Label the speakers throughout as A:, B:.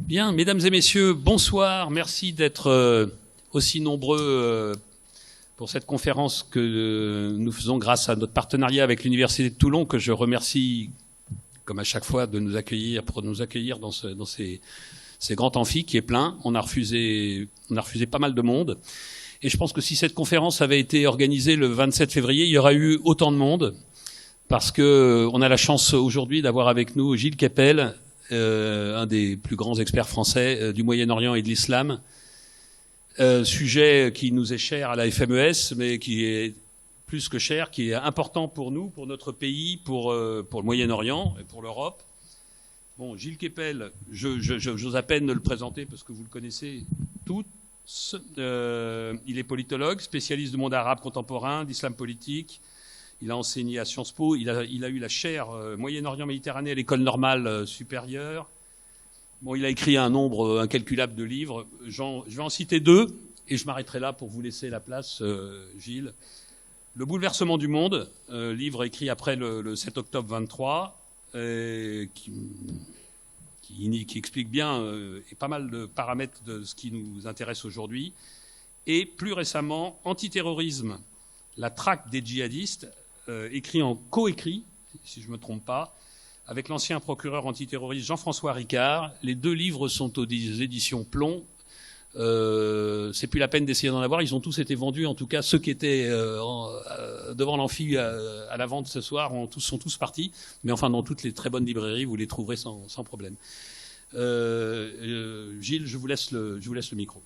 A: Bien, mesdames et messieurs, bonsoir. Merci d'être aussi nombreux pour cette conférence que nous faisons grâce à notre partenariat avec l'Université de Toulon, que je remercie, comme à chaque fois, de nous accueillir, pour nous accueillir dans ces grands amphis qui est plein. On a refusé pas mal de monde. Et je pense que si cette conférence avait été organisée le 27 février, il y aurait eu autant de monde, parce que on a la chance aujourd'hui d'avoir avec nous Gilles Kepel, un des plus grands experts français du Moyen-Orient et de l'Islam, sujet qui nous est cher à la FMES, mais qui est plus que cher, qui est important pour nous, pour notre pays, pour le Moyen-Orient et pour l'Europe. Bon, Gilles Kepel, j'ose à peine le présenter parce que vous le connaissez tous. Il est politologue, spécialiste du monde arabe contemporain, d'islam politique. Il a enseigné à Sciences Po. Il a eu la chaire Moyen-Orient Méditerranée à l'école normale supérieure. Bon, il a écrit un nombre incalculable de livres. Je vais en citer deux et je m'arrêterai là pour vous laisser la place, Gilles. Le bouleversement du monde, livre écrit après le 7 octobre 23, qui explique bien et pas mal de paramètres de ce qui nous intéresse aujourd'hui. Et plus récemment, Antiterrorisme, la traque des djihadistes, écrit en coécrit, si je ne me trompe pas, avec l'ancien procureur antiterroriste Jean-François Ricard. Les deux livres sont aux éditions Plomb. C'est plus la peine d'essayer d'en avoir. Ils ont tous été vendus. En tout cas, ceux qui étaient devant l'amphi à la vente ce soir sont tous partis. Mais enfin, dans toutes les très bonnes librairies, vous les trouverez sans problème. Gilles, je vous laisse le micro.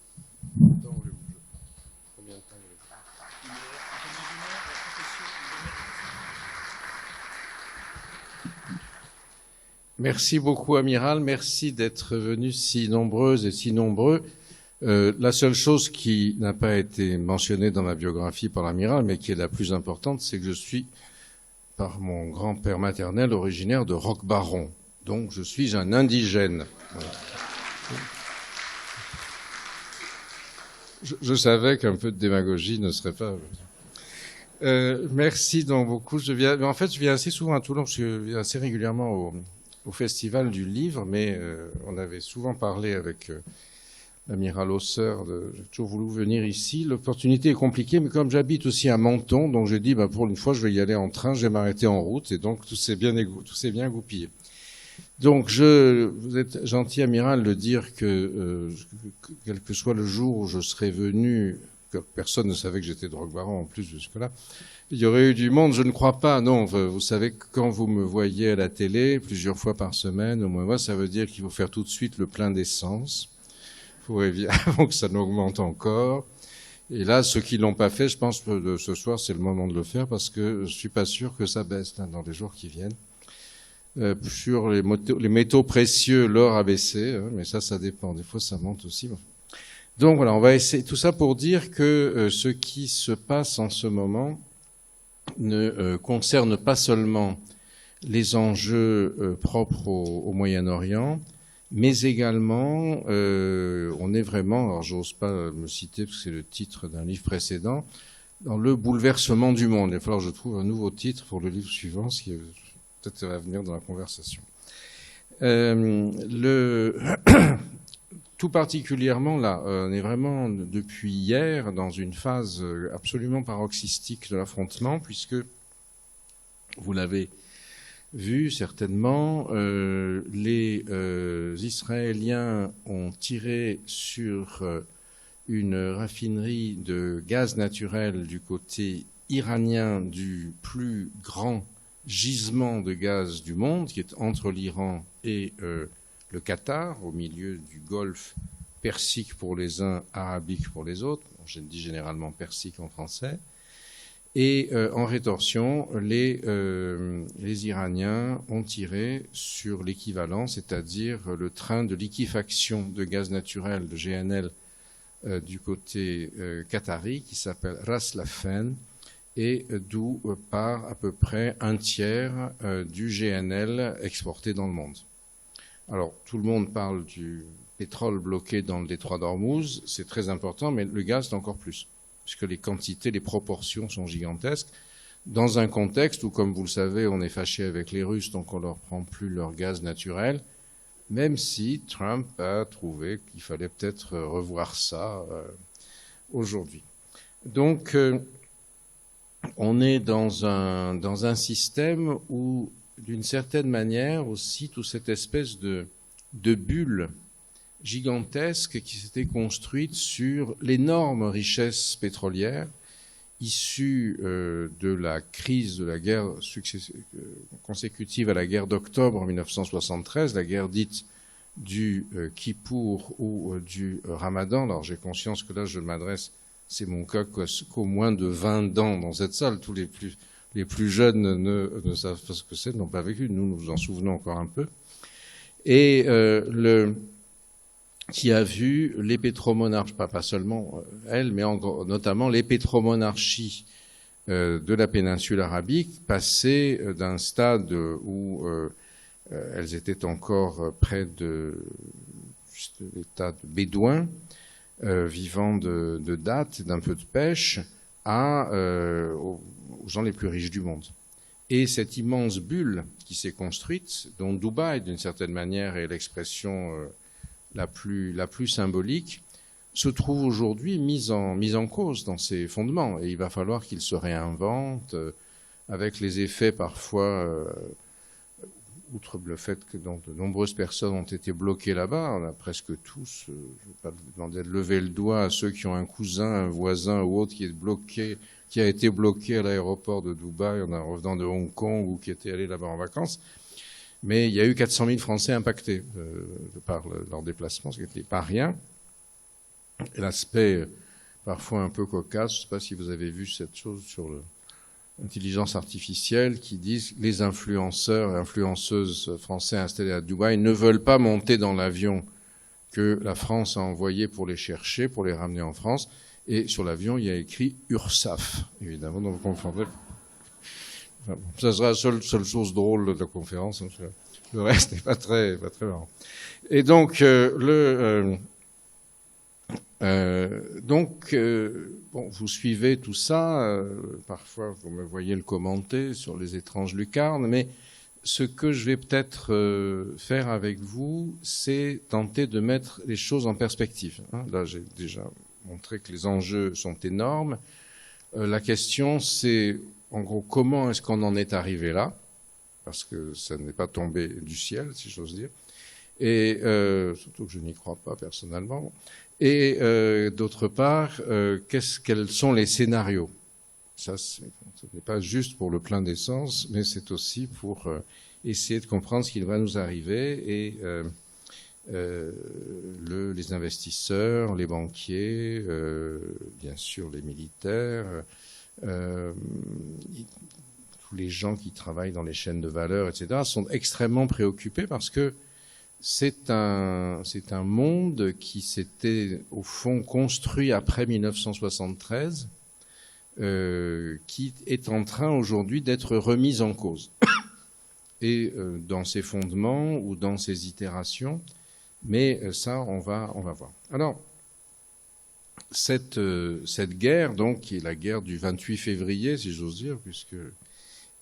B: Merci beaucoup, Amiral. Merci d'être venus si nombreuses et si nombreux. La seule chose qui n'a pas été mentionnée dans ma biographie par l'Amiral, mais qui est la plus importante, c'est que je suis, par mon grand-père maternel, originaire de Roquebaron. Donc, je suis un indigène. Je savais qu'un peu de démagogie ne serait pas... merci donc beaucoup. Je viens assez souvent à Toulon, je viens assez régulièrement au Festival du Livre, mais on avait souvent parlé avec l'amiral Hausseur, j'ai toujours voulu venir ici. L'opportunité est compliquée, mais comme j'habite aussi à Menton, donc j'ai dit, pour une fois, je vais y aller en train, je vais m'arrêter en route, et donc tout s'est bien goupillé. Donc, vous êtes gentil, amiral, de dire que quel que soit le jour où je serais venu, que personne ne savait que j'étais de Roquebaron en plus jusque-là, il y aurait eu du monde, je ne crois pas. Non, vous savez que quand vous me voyez à la télé, plusieurs fois par semaine, au moins, ça veut dire qu'il faut faire tout de suite le plein d'essence, avant que ça n'augmente encore. Et là, ceux qui l'ont pas fait, je pense que ce soir, c'est le moment de le faire, parce que je suis pas sûr que ça baisse dans les jours qui viennent. Sur les métaux précieux, l'or a baissé, mais ça dépend. Des fois, ça monte aussi. Donc voilà, on va essayer tout ça pour dire que ce qui se passe en ce moment ne concerne pas seulement les enjeux propres au Moyen-Orient, mais également, on est vraiment, alors j'ose pas me citer parce que c'est le titre d'un livre précédent, dans le bouleversement du monde. Il va falloir que je trouve un nouveau titre pour le livre suivant, ce qui peut-être va venir dans la conversation. Tout particulièrement là, on est vraiment depuis hier dans une phase absolument paroxystique de l'affrontement, puisque vous l'avez vu certainement, les Israéliens ont tiré sur une raffinerie de gaz naturel du côté iranien du plus grand gisement de gaz du monde, qui est entre l'Iran et le Qatar, au milieu du golfe persique pour les uns, arabique pour les autres. Je dis généralement persique en français. Et en rétorsion, les Iraniens ont tiré sur l'équivalent, c'est-à-dire le train de liquéfaction de gaz naturel de GNL du côté qatari, qui s'appelle Ras Laffan, et d'où part à peu près un tiers du GNL exporté dans le monde. Alors, tout le monde parle du pétrole bloqué dans le détroit d'Ormuz, c'est très important, mais le gaz, c'est encore plus, puisque les quantités, les proportions sont gigantesques, dans un contexte où, comme vous le savez, on est fâché avec les Russes, donc on leur prend plus leur gaz naturel, même si Trump a trouvé qu'il fallait peut-être revoir ça aujourd'hui. Donc, on est dans un système où, d'une certaine manière, aussi, toute cette espèce de bulle gigantesque qui s'était construite sur l'énorme richesse pétrolière issue de la crise de la guerre consécutive à la guerre d'octobre 1973, la guerre dite du Kippour ou du Ramadan. Alors j'ai conscience que là je m'adresse, c'est mon cas, qu'au moins de 20 ans dans cette salle. Tous les plus jeunes ne savent pas ce que c'est, n'ont pas vécu. Nous nous en souvenons encore un peu. Et qui a vu les pétromonarchies, pas seulement elles, mais notamment les pétromonarchies de la péninsule arabique passer d'un stade où elles étaient encore près de l'état de bédouins, vivant de dattes, d'un peu de pêche, aux gens les plus riches du monde. Et cette immense bulle qui s'est construite, dont Dubaï, d'une certaine manière, est l'expression la plus symbolique, se trouve aujourd'hui mise en cause dans ses fondements. Et il va falloir qu'il se réinvente, avec les effets parfois, outre le fait que de nombreuses personnes ont été bloquées là-bas, on a presque tous, je ne vais pas demander de lever le doigt à ceux qui ont un cousin, un voisin ou autre qui a été bloqué à l'aéroport de Dubaï en revenant de Hong Kong ou qui était allé là-bas en vacances. Mais il y a eu 400 000 Français impactés par leur déplacement, ce qui n'était pas rien. Et l'aspect parfois un peu cocasse, je ne sais pas si vous avez vu cette chose sur l'intelligence artificielle qui disent les influenceurs et influenceuses français installés à Dubaï ne veulent pas monter dans l'avion que la France a envoyé pour les chercher, pour les ramener en France. Et sur l'avion, il y a écrit URSAF, évidemment, donc vous comprendrez. Enfin, ça sera la seule chose drôle de la conférence. Le reste n'est pas très marrant. Et donc, bon, vous suivez tout ça. Parfois, vous me voyez le commenter sur les étranges lucarnes. Mais ce que je vais peut-être faire avec vous, c'est tenter de mettre les choses en perspective. Là, j'ai déjà montré que les enjeux sont énormes. La question, c'est en gros, comment est-ce qu'on en est arrivé là? Parce que ça n'est pas tombé du ciel, si j'ose dire. Et surtout que je n'y crois pas personnellement. Et d'autre part, quels sont les scénarios? Ça, ce n'est pas juste pour le plein d'essence, mais c'est aussi pour essayer de comprendre ce qui va nous arriver. Et les investisseurs, les banquiers, bien sûr les militaires, tous les gens qui travaillent dans les chaînes de valeur, etc., sont extrêmement préoccupés parce que c'est un monde qui s'était, au fond, construit après 1973, qui est en train aujourd'hui d'être remis en cause. Et dans ses fondements ou dans ses itérations, mais ça, on va voir. Alors, cette guerre, donc, qui est la guerre du 28 février, si j'ose dire,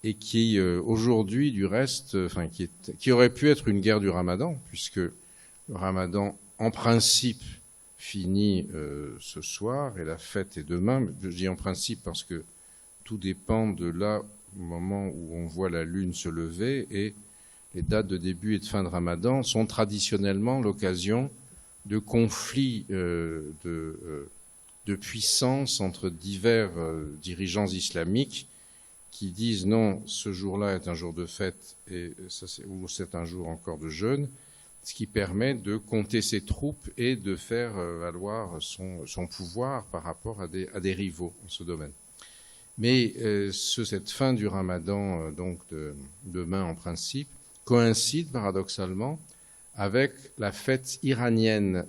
B: et qui aujourd'hui, du reste, enfin, qui aurait pu être une guerre du Ramadan, puisque le Ramadan, en principe, finit ce soir et la fête est demain. Je dis en principe parce que tout dépend de là, au moment où on voit la lune se lever, et les dates de début et de fin de Ramadan sont traditionnellement l'occasion de conflits de puissance entre divers dirigeants islamiques qui disent non, ce jour-là est un jour de fête ou c'est un jour encore de jeûne, ce qui permet de compter ses troupes et de faire valoir son pouvoir par rapport à des rivaux en ce domaine. Mais cette fin du Ramadan, donc de demain en principe, coïncide paradoxalement avec la fête iranienne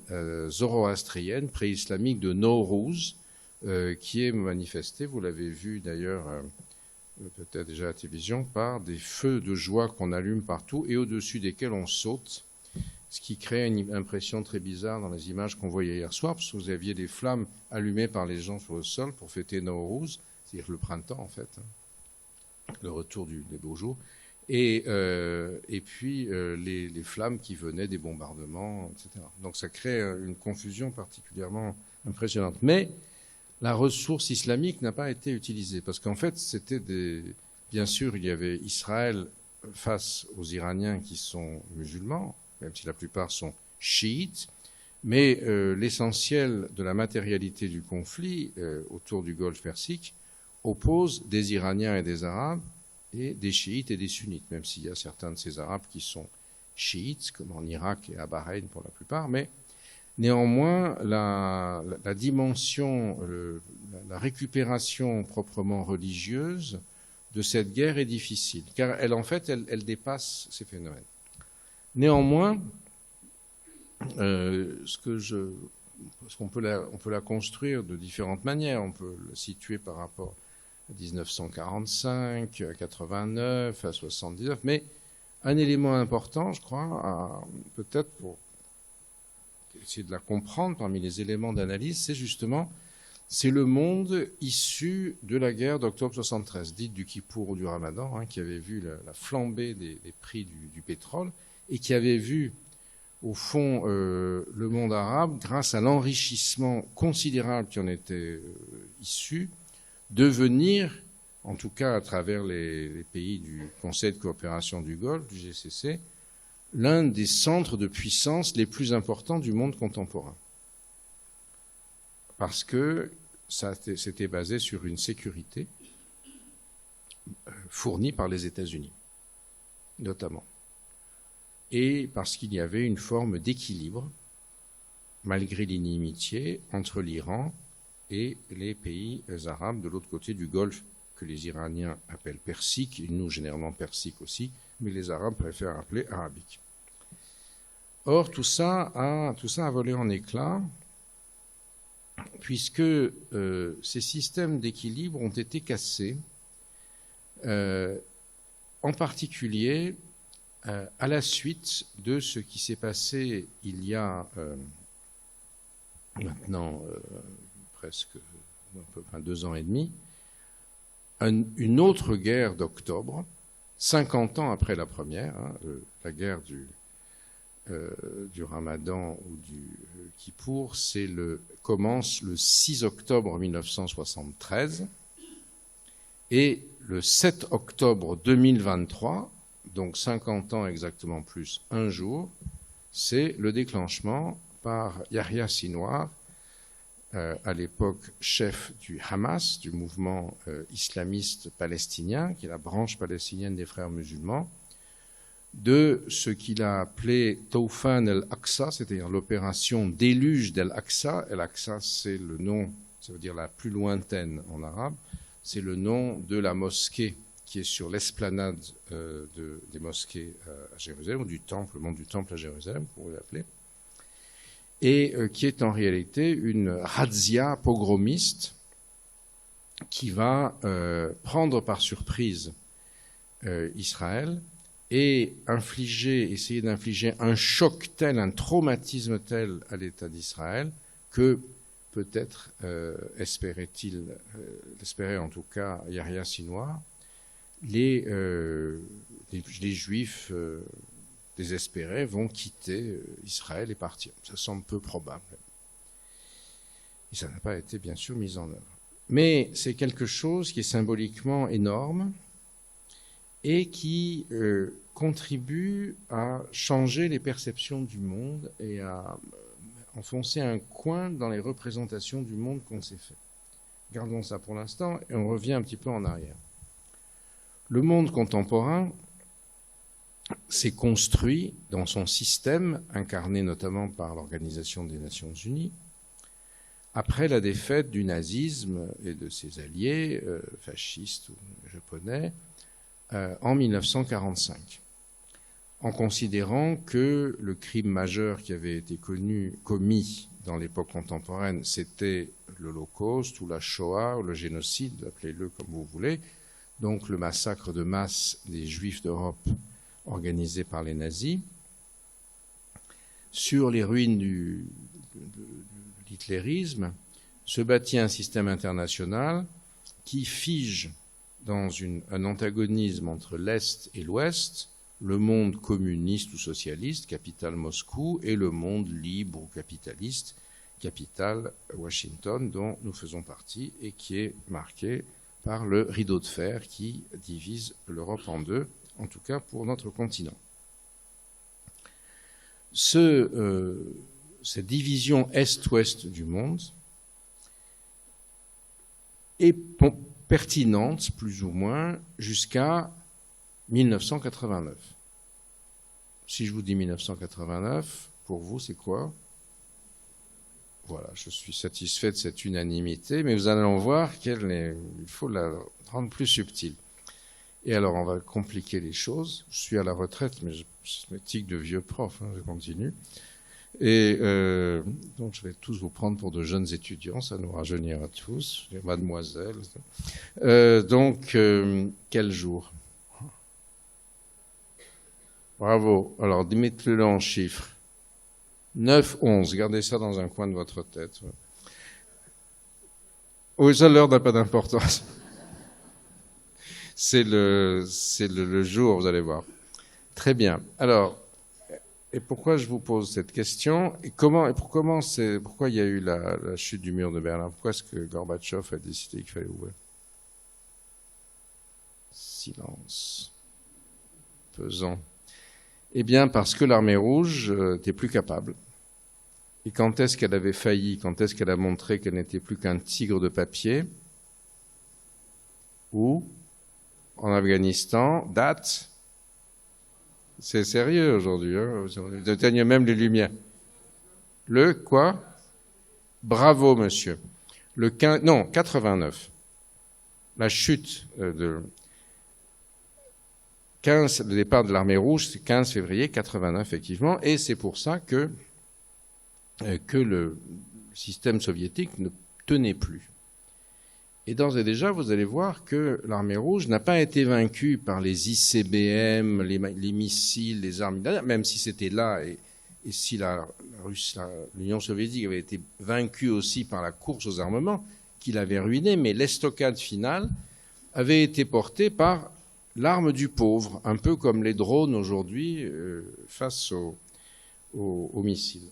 B: zoroastrienne, pré-islamique de Nowruz, qui est manifestée, vous l'avez vu d'ailleurs peut-être déjà à la télévision, par des feux de joie qu'on allume partout et au-dessus desquels on saute, ce qui crée une impression très bizarre dans les images qu'on voyait hier soir, parce que vous aviez des flammes allumées par les gens sur le sol pour fêter Nowruz, c'est-à-dire le printemps en fait, le retour des beaux jours. et puis les flammes qui venaient des bombardements, etc. Donc ça crée une confusion particulièrement impressionnante. Mais la ressource islamique n'a pas été utilisée, parce qu'en fait, bien sûr, il y avait Israël face aux Iraniens qui sont musulmans, même si la plupart sont chiites, mais l'essentiel de la matérialité du conflit autour du Golfe Persique oppose des Iraniens et des Arabes, et des chiites et des sunnites, même s'il y a certains de ces Arabes qui sont chiites, comme en Irak et à Bahreïn pour la plupart, mais néanmoins, la dimension, la récupération proprement religieuse de cette guerre est difficile, car elle dépasse ces phénomènes. Néanmoins, on peut la construire de différentes manières. On peut la situer par rapport à 1945, à 89, à 79, mais un élément important, je crois, peut-être pour essayer de la comprendre parmi les éléments d'analyse, c'est le monde issu de la guerre d'octobre 73, dite du Kippour ou du Ramadan, qui avait vu la flambée des prix du pétrole et qui avait vu, au fond, le monde arabe, grâce à l'enrichissement considérable qui en était issu, devenir, en tout cas à travers les pays du Conseil de coopération du Golfe, du GCC, l'un des centres de puissance les plus importants du monde contemporain. Parce que c'était basé sur une sécurité fournie par les États-Unis, notamment. Et parce qu'il y avait une forme d'équilibre, malgré l'inimitié, entre l'Iran et les pays arabes de l'autre côté du Golfe, que les Iraniens appellent persique, et nous généralement persique aussi, mais les Arabes préfèrent appeler arabique. Or, tout ça a volé en éclats, puisque ces systèmes d'équilibre ont été cassés, en particulier à la suite de ce qui s'est passé il y a maintenant presque 2 ans et demi, une autre guerre d'octobre, 50 ans après la première, la guerre du Ramadan ou du Kippour, commence le 6 octobre 1973 et le 7 octobre 2023, donc 50 ans exactement plus un jour, c'est le déclenchement par Yahya Sinwar, à l'époque chef du Hamas, du mouvement islamiste palestinien, qui est la branche palestinienne des frères musulmans, de ce qu'il a appelé Taufan el-Aqsa, c'est-à-dire l'opération déluge d'Al-Aqsa. Al-Aqsa, c'est le nom, ça veut dire la plus lointaine en arabe, c'est le nom de la mosquée qui est sur l'esplanade des mosquées à Jérusalem, ou du temple, le nom du temple à Jérusalem, pour vous l'appeler, et qui est en réalité une razzia pogromiste qui va prendre par surprise Israël et essayer d'infliger un choc tel, un traumatisme tel à l'État d'Israël que peut-être espérait en tout cas Yahya Sinwar, les Juifs désespérés vont quitter Israël et partir. Ça semble peu probable. Et ça n'a pas été bien sûr mis en œuvre. Mais c'est quelque chose qui est symboliquement énorme et qui contribue à changer les perceptions du monde et à enfoncer un coin dans les représentations du monde qu'on s'est fait. Gardons ça pour l'instant et on revient un petit peu en arrière. Le monde contemporain s'est construit dans son système, incarné notamment par l'Organisation des Nations Unies, après la défaite du nazisme et de ses alliés, fascistes ou japonais, en 1945, en considérant que le crime majeur qui avait été commis dans l'époque contemporaine, c'était l'Holocauste ou la Shoah ou le génocide, appelez-le comme vous voulez, donc le massacre de masse des Juifs d'Europe organisé par les nazis, sur les ruines de l'hitlérisme, se bâtit un système international qui fige dans un antagonisme entre l'Est et l'Ouest, le monde communiste ou socialiste, capitale Moscou, et le monde libre ou capitaliste, capitale Washington, dont nous faisons partie et qui est marqué par le rideau de fer qui divise l'Europe en deux, en tout cas pour notre continent. Cette division Est-Ouest du monde est pertinente, plus ou moins, jusqu'à 1989. Si je vous dis 1989, pour vous, c'est quoi? Voilà, je suis satisfait de cette unanimité, mais vous allez en voir il faut la rendre plus subtile. Et alors, on va compliquer les choses. Je suis à la retraite, mais c'est une éthique de vieux prof, je continue. Et donc, je vais tous vous prendre pour de jeunes étudiants, ça nous rajeunira tous, mademoiselle. Quel jour? Bravo. Alors, mettez-le en chiffres. 9-11, gardez ça dans un coin de votre tête. Oui, ça, l'heure n'a pas d'importance. C'est le jour, vous allez voir. Très bien. Alors, et pourquoi je vous pose cette question? Et pourquoi il y a eu la chute du mur de Berlin? Pourquoi est-ce que Gorbatchev a décidé qu'il fallait ouvrir? Silence. Pesant. Eh bien, parce que l'armée rouge n'était plus capable. Et quand est-ce qu'elle avait failli? Quand est-ce qu'elle a montré qu'elle n'était plus qu'un tigre de papier? Où? En Afghanistan. Date? C'est sérieux aujourd'hui. Ils éteignent même les lumières. Le quoi? Bravo, monsieur. 89. La chute le départ de l'armée rouge, c'est 15 février 89, effectivement, et c'est pour ça que le système soviétique ne tenait plus. Et d'ores et déjà, vous allez voir que l'armée rouge n'a pas été vaincue par les ICBM, les missiles, les armes, même si c'était là, et si l'Union soviétique avait été vaincue aussi par la course aux armements, qui l'avait ruinée, mais l'estocade finale avait été portée par l'arme du pauvre, un peu comme les drones aujourd'hui face aux missiles.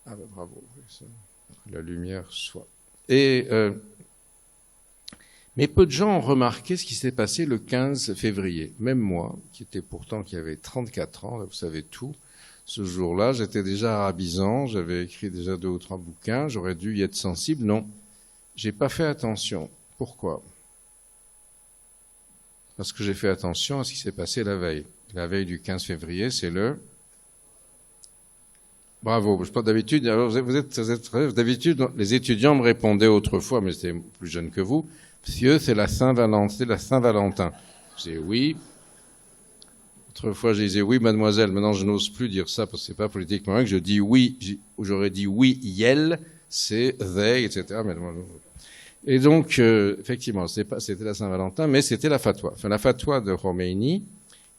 B: Bravo, la lumière soit. Mais peu de gens ont remarqué ce qui s'est passé le 15 février. Même moi, qui avait 34 ans, là, vous savez tout, ce jour-là, j'étais déjà arabisant, j'avais écrit déjà 2 ou 3 bouquins, j'aurais dû y être sensible. Non, j'ai pas fait attention. Pourquoi? Parce que j'ai fait attention à ce qui s'est passé la veille. La veille du 15 février, c'est le... Bravo. Je sais pas d'habitude. D'habitude, les étudiants me répondaient autrefois, mais c'était plus jeune que vous. Monsieur, c'est la Saint-Valentin. Je disais oui. Autrefois, je disais oui, mademoiselle. Maintenant, je n'ose plus dire ça parce que c'est pas politiquement correct. Je dis oui. J'aurais dit oui, yel, c'est they, etc. Et donc, effectivement, c'était la Saint-Valentin, mais c'était la fatwa. Enfin, la fatwa de Khomeini,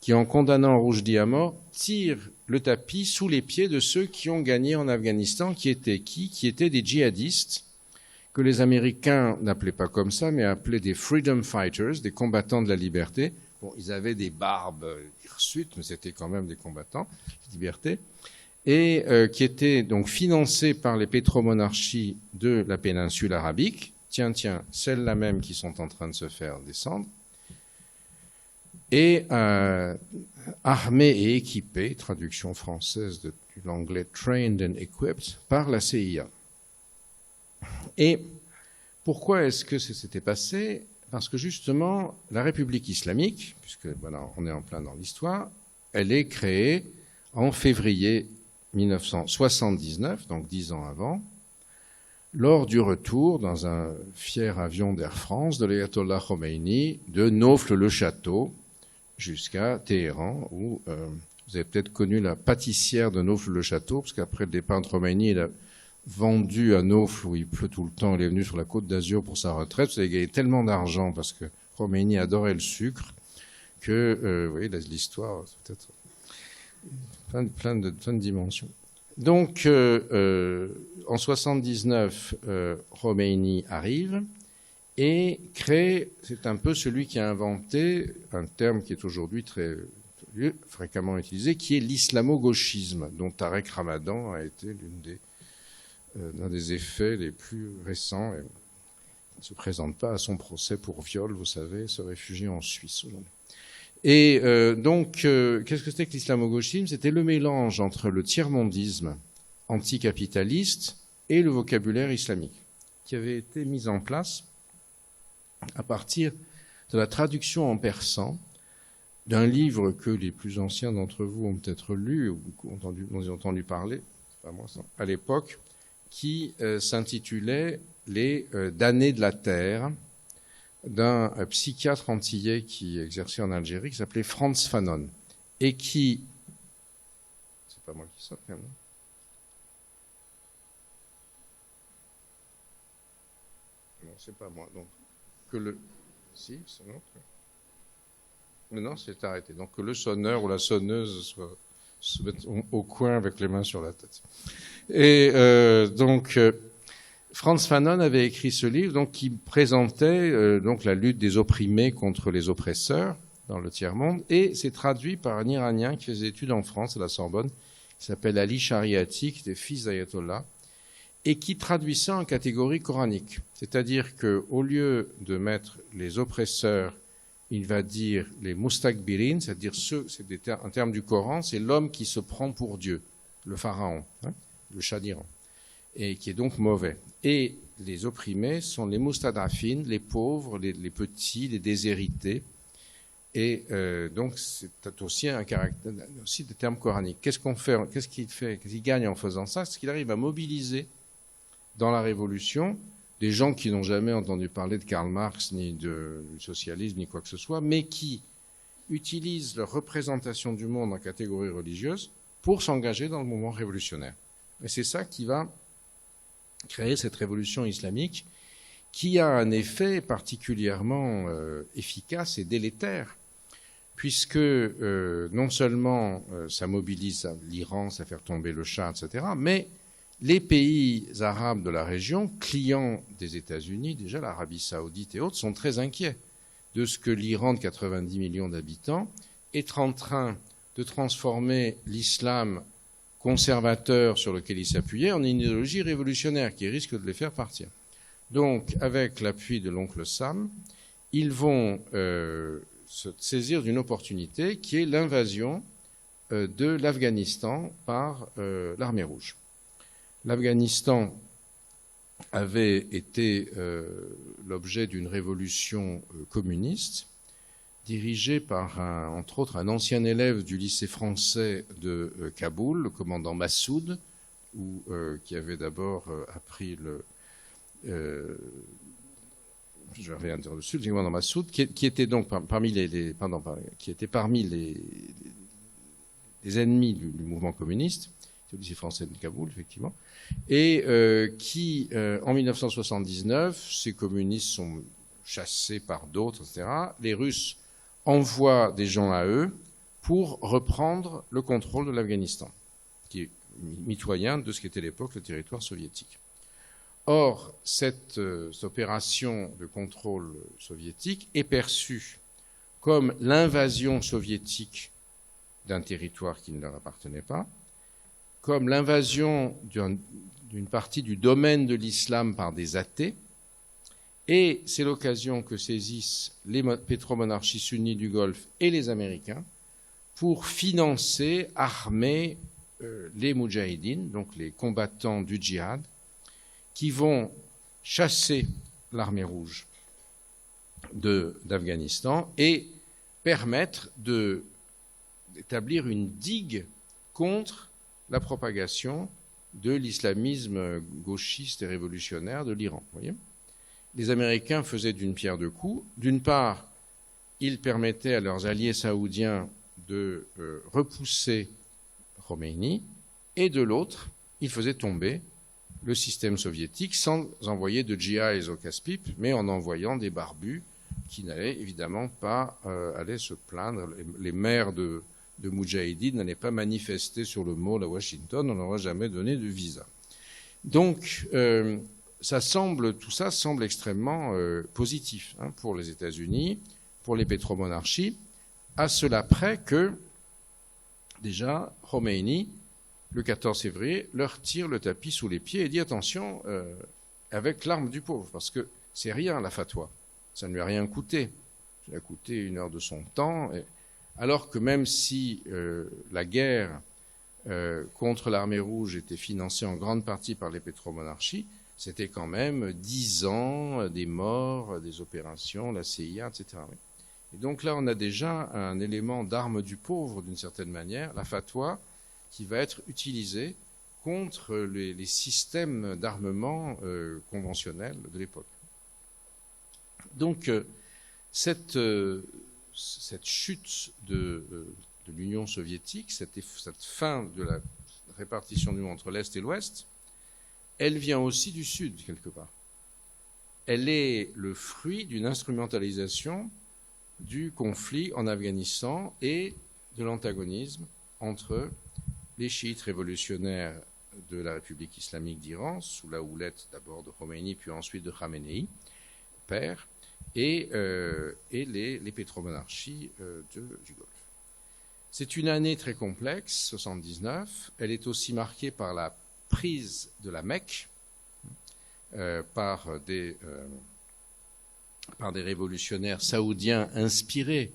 B: qui, en condamnant Roujdi à mort, tire le tapis sous les pieds de ceux qui ont gagné en Afghanistan, qui étaient qui? Qui étaient des djihadistes, que les Américains n'appelaient pas comme ça, mais appelaient des freedom fighters, des combattants de la liberté. Bon, ils avaient des barbes hirsutes, mais c'était quand même des combattants de liberté, et qui étaient donc financés par les pétromonarchies de la péninsule arabique. Tiens, celles-là même qui sont en train de se faire descendre, et armés et équipés, traduction française de l'anglais trained and equipped, par la CIA. Et pourquoi est-ce que ça s'était passé? Parce que justement, la République islamique, puisque voilà, on est en plein dans l'histoire, elle est créée en février 1979, donc 10 ans avant, lors du retour dans un fier avion d'Air France de l'ayatollah Khomeini de Naufle-le-Château jusqu'à Téhéran, où vous avez peut-être connu la pâtissière de Naufle-le-Château, parce qu'après le départ de Khomeini, il a vendu à Naufle, où il pleut tout le temps, il est venu sur la Côte d'Azur pour sa retraite. Vous avez gagné tellement d'argent, parce que Khomeini adorait le sucre, que, vous voyez, l'histoire, c'est peut-être plein de dimensions. Donc, en 79, Khomeini arrive et crée, c'est un peu celui qui a inventé un terme qui est aujourd'hui très fréquemment utilisé, qui est l'islamo-gauchisme, dont Tarek Ramadan a été l'un des effets les plus récents. Il ne se présente pas à son procès pour viol, vous savez, se réfugie en Suisse aujourd'hui. Et donc, qu'est-ce que c'était que l'islamo-gauchisme? C'était le mélange entre le tiers-mondisme anticapitaliste et le vocabulaire islamique, qui avait été mis en place à partir de la traduction en persan d'un livre que les plus anciens d'entre vous ont peut-être lu ou dont ils ont entendu parler, pas moi, à l'époque, qui s'intitulait « Les damnés de la terre », d'un psychiatre antillais qui exerçait en Algérie, qui s'appelait Frantz Fanon, et qui... C'est pas moi qui sors, quand même. Non, c'est pas moi. Donc, que le... Si, c'est l'autre. Mais non, c'est arrêté. Donc, que le sonneur ou la sonneuse se mette au coin avec les mains sur la tête. Et donc... Frantz Fanon avait écrit ce livre donc, qui présentait donc, la lutte des opprimés contre les oppresseurs dans le tiers-monde, et c'est traduit par un Iranien qui faisait études en France, à la Sorbonne, qui s'appelle Ali Shariati, qui était fils d'Ayatollah, et qui traduit ça en catégorie coranique. C'est-à-dire qu'au lieu de mettre les oppresseurs, il va dire les mustakbirin, c'est-à-dire ceux, c'est un terme du Coran, c'est l'homme qui se prend pour Dieu, le pharaon, le Shah d'Iran, et qui est donc mauvais. Et les opprimés sont les mustadafines, les pauvres, les petits, les déshérités. Et donc, c'est aussi un caractère, aussi des termes coraniques. Qu'est-ce qu'on fait? Qu'est-ce qu'il gagne en faisant ça? C'est qu'il arrive à mobiliser dans la Révolution des gens qui n'ont jamais entendu parler de Karl Marx, ni du socialisme, ni quoi que ce soit, mais qui utilisent leur représentation du monde en catégorie religieuse pour s'engager dans le mouvement révolutionnaire. Et c'est ça qui va créer cette révolution islamique qui a un effet particulièrement efficace et délétère, puisque non seulement ça mobilise l'Iran, ça fait tomber le Shah, etc., mais les pays arabes de la région, clients des États-Unis, déjà l'Arabie saoudite et autres, sont très inquiets de ce que l'Iran de 90 millions d'habitants est en train de transformer l'islam conservateur sur lequel ils s'appuyaient en une idéologie révolutionnaire qui risque de les faire partir. Donc, avec l'appui de l'oncle Sam, ils vont se saisir d'une opportunité qui est l'invasion de l'Afghanistan par l'armée rouge. L'Afghanistan avait été l'objet d'une révolution communiste dirigé par, entre autres, un ancien élève du lycée français de Kaboul, le commandant Massoud, qui avait d'abord appris je reviens dessus, le commandant Massoud, qui était donc parmi les ennemis du mouvement communiste, au lycée français de Kaboul, effectivement, et qui, en 1979, ces communistes sont chassés par d'autres, etc. Les Russes envoie des gens à eux pour reprendre le contrôle de l'Afghanistan, qui est mitoyen de ce qu'était à l'époque le territoire soviétique. Or, cette opération de contrôle soviétique est perçue comme l'invasion soviétique d'un territoire qui ne leur appartenait pas, comme l'invasion d'une partie du domaine de l'islam par des athées. Et c'est l'occasion que saisissent les pétromonarchies sunnites du Golfe et les Américains pour financer, armer les moudjahidines, donc les combattants du djihad, qui vont chasser l'armée rouge d'Afghanistan et permettre d'établir une digue contre la propagation de l'islamisme gauchiste et révolutionnaire de l'Iran. Vous voyez ? Les Américains faisaient d'une pierre deux coups. D'une part, ils permettaient à leurs alliés saoudiens de repousser Khomeini, et de l'autre, ils faisaient tomber le système soviétique sans envoyer de djihadistes au casse-pipe, mais en envoyant des barbus qui n'allaient évidemment pas aller se plaindre. Les maires de de Moudjahidine n'allaient pas manifester sur le Mall à Washington, on n'aura jamais donné de visa. Donc, tout ça semble extrêmement positif pour les États-Unis, pour les pétromonarchies, à cela près que, déjà, Khomeini, le 14 février, leur tire le tapis sous les pieds et dit attention, avec l'arme du pauvre, parce que c'est rien la fatwa, ça ne lui a rien coûté, ça lui a coûté 1 heure de son temps, alors que même si la guerre contre l'armée rouge était financée en grande partie par les pétromonarchies, c'était quand même 10 ans, des morts, des opérations, la CIA, etc. Et donc là, on a déjà un élément d'arme du pauvre, d'une certaine manière, la fatwa, qui va être utilisée contre les systèmes d'armement conventionnels de l'époque. Donc, cette chute de l'Union soviétique, cette fin de la répartition du monde entre l'Est et l'Ouest, elle vient aussi du Sud, quelque part. Elle est le fruit d'une instrumentalisation du conflit en Afghanistan et de l'antagonisme entre les chiites révolutionnaires de la République islamique d'Iran, sous la houlette d'abord de Khomeini, puis ensuite de Khamenei, père, et les pétromonarchies du Golfe. C'est une année très complexe, 79. Elle est aussi marquée par la prise de la Mecque par des révolutionnaires saoudiens inspirés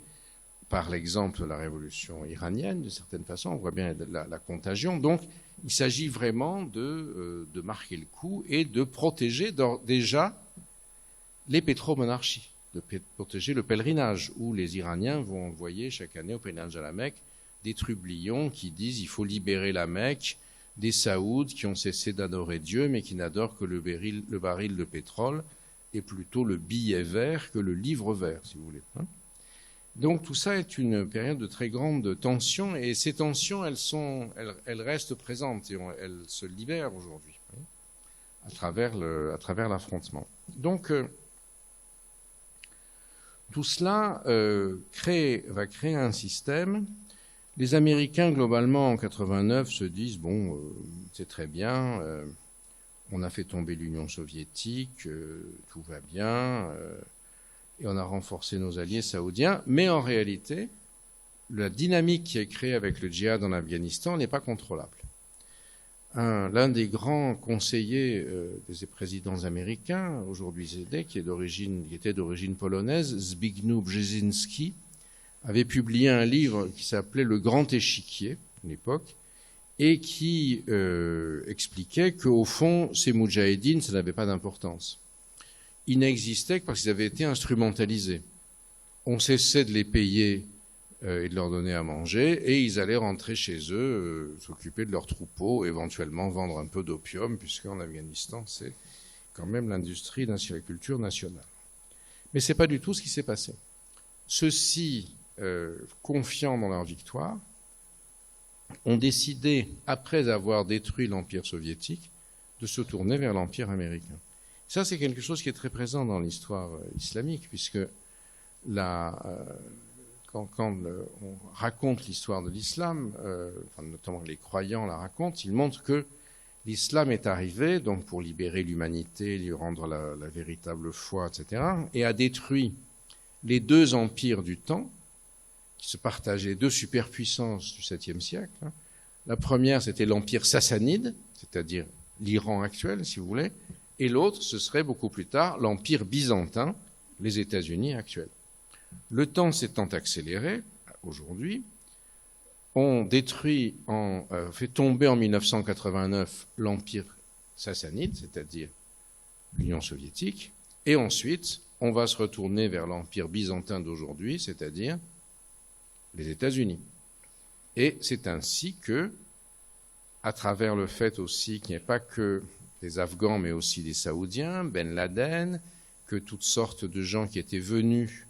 B: par l'exemple de la révolution iranienne, d'une certaine façon. On voit bien la contagion. Donc, il s'agit vraiment de marquer le coup et de protéger déjà les pétromonarchies, de protéger le pèlerinage, où les Iraniens vont envoyer chaque année au pèlerinage à la Mecque des trublions qui disent il faut libérer la Mecque des Saouds qui ont cessé d'adorer Dieu, mais qui n'adorent que le baril de pétrole, et plutôt le billet vert que le livre vert, si vous voulez. Donc tout ça est une période de très grande tension, et ces tensions, elles restent présentes, et elles se libèrent aujourd'hui, à travers l'affrontement. Donc tout cela va créer un système. Les Américains, globalement, en 89, se disent, bon, c'est très bien, on a fait tomber l'Union soviétique, tout va bien, et on a renforcé nos alliés saoudiens, mais en réalité, la dynamique qui est créée avec le djihad en Afghanistan n'est pas contrôlable. L'un des grands conseillers des présidents américains, aujourd'hui décédé, qui était d'origine polonaise, Zbigniew Brzezinski, avait publié un livre qui s'appelait Le Grand Échiquier, à l'époque, et qui expliquait qu'au fond, ces moudjahidines, ça n'avait pas d'importance. Ils n'existaient que parce qu'ils avaient été instrumentalisés. On cessait de les payer et de leur donner à manger, et ils allaient rentrer chez eux, s'occuper de leurs troupeaux, éventuellement vendre un peu d'opium, puisqu'en Afghanistan, c'est quand même l'industrie de la culture nationale. Mais ce n'est pas du tout ce qui s'est passé. Ceux-ci, confiants dans leur victoire, ont décidé, après avoir détruit l'Empire soviétique, de se tourner vers l'Empire américain. Ça, c'est quelque chose qui est très présent dans l'histoire islamique, puisque quand on raconte l'histoire de l'islam, notamment les croyants la racontent, ils montrent que l'islam est arrivé donc pour libérer l'humanité, lui rendre la véritable foi, etc., et a détruit les deux empires du temps, qui se partageaient, deux superpuissances du 7e siècle. La première, c'était l'empire sassanide, c'est-à-dire l'Iran actuel, si vous voulez, et l'autre, ce serait beaucoup plus tard l'empire byzantin, les États-Unis actuels. Le temps s'étant accéléré, aujourd'hui, on fait tomber en 1989 l'empire sassanide, c'est-à-dire l'Union soviétique, et ensuite, on va se retourner vers l'empire byzantin d'aujourd'hui, c'est-à-dire les États-Unis. Et c'est ainsi que, à travers le fait aussi qu'il n'y ait pas que des Afghans, mais aussi des Saoudiens, Ben Laden, que toutes sortes de gens qui étaient venus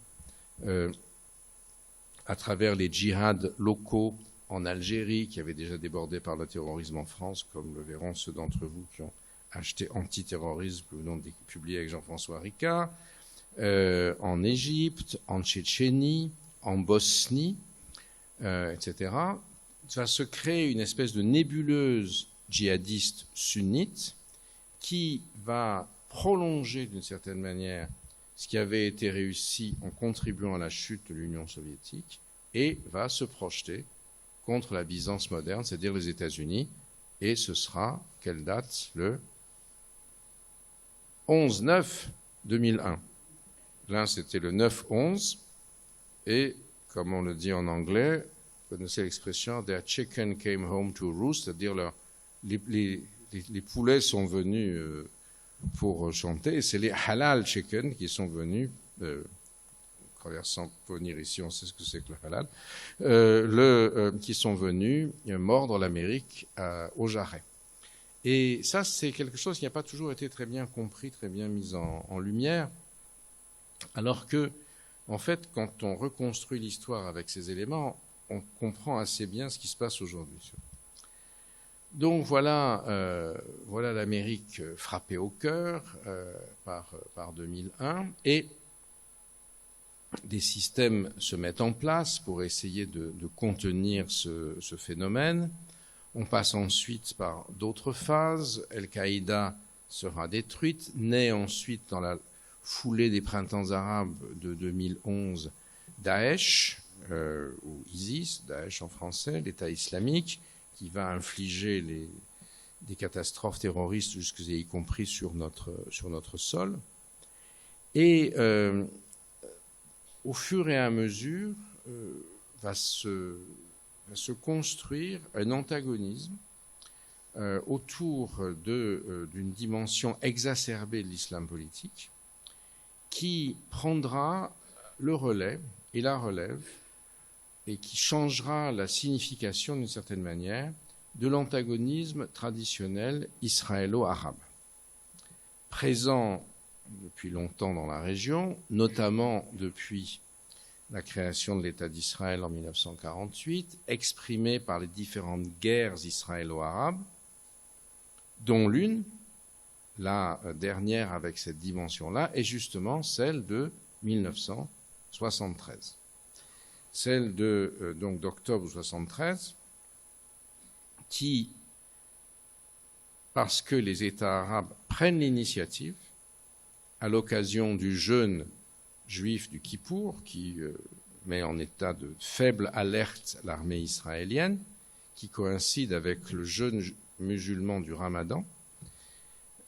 B: à travers les djihads locaux en Algérie, qui avaient déjà débordé par le terrorisme en France, comme le verront ceux d'entre vous qui ont acheté Antiterrorisme, que nous venons de publier avec Jean-François Ricard, en Égypte, en Tchétchénie, en Bosnie, etc., va se créer une espèce de nébuleuse djihadiste sunnite qui va prolonger d'une certaine manière ce qui avait été réussi en contribuant à la chute de l'Union soviétique et va se projeter contre la Byzance moderne, c'est-à-dire les États-Unis, et ce sera, quelle date? Le 11/9/2001. Là, c'était le 9/11, et comme on le dit en anglais, vous connaissez l'expression « their chicken came home to roost », c'est-à-dire les poulets sont venus pour chanter, et c'est les halal chicken qui sont venus, sans venir ici, on sait ce que c'est que le halal, qui sont venus mordre l'Amérique au jarret. Et ça, c'est quelque chose qui n'a pas toujours été très bien compris, très bien mis en lumière, alors que, en fait, quand on reconstruit l'histoire avec ces éléments, on comprend assez bien ce qui se passe aujourd'hui. Donc voilà l'Amérique frappée au cœur par 2001, et des systèmes se mettent en place pour essayer de contenir ce phénomène. On passe ensuite par d'autres phases. Al-Qaïda sera détruite, naît ensuite dans la foulée des printemps arabes de 2011 Daesh, ou ISIS, Daesh en français, l'État islamique, qui va infliger des catastrophes terroristes y compris sur notre sol. Et au fur et à mesure va se construire un antagonisme autour d'une dimension exacerbée de l'islam politique qui prendra le relais et la relève et qui changera la signification d'une certaine manière de l'antagonisme traditionnel israélo-arabe, présent depuis longtemps dans la région, notamment depuis la création de l'État d'Israël en 1948, exprimé par les différentes guerres israélo-arabes, dont l'une, la dernière avec cette dimension-là, est justement celle de 1973. Celle d'octobre 1973, qui, parce que les États arabes prennent l'initiative, à l'occasion du jeûne juif du Kippour, qui met en état de faible alerte l'armée israélienne, qui coïncide avec le jeûne musulman du Ramadan.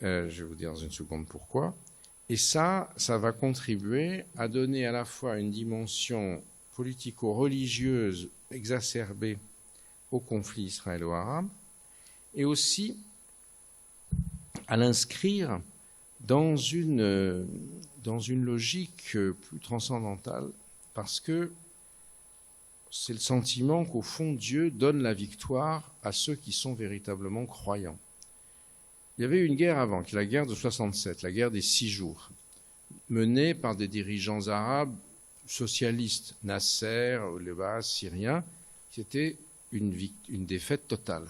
B: Je vais vous dire dans une seconde pourquoi. Et ça va contribuer à donner à la fois une dimension politico-religieuse exacerbée au conflit israélo-arabe, et aussi à l'inscrire dans une logique plus transcendantale, parce que c'est le sentiment qu'au fond, Dieu donne la victoire à ceux qui sont véritablement croyants. Il y avait une guerre avant, qui est la guerre de 67, la guerre des 6 jours, menée par des dirigeants arabes socialistes, Nasser, le Baas syrien. C'était une défaite totale.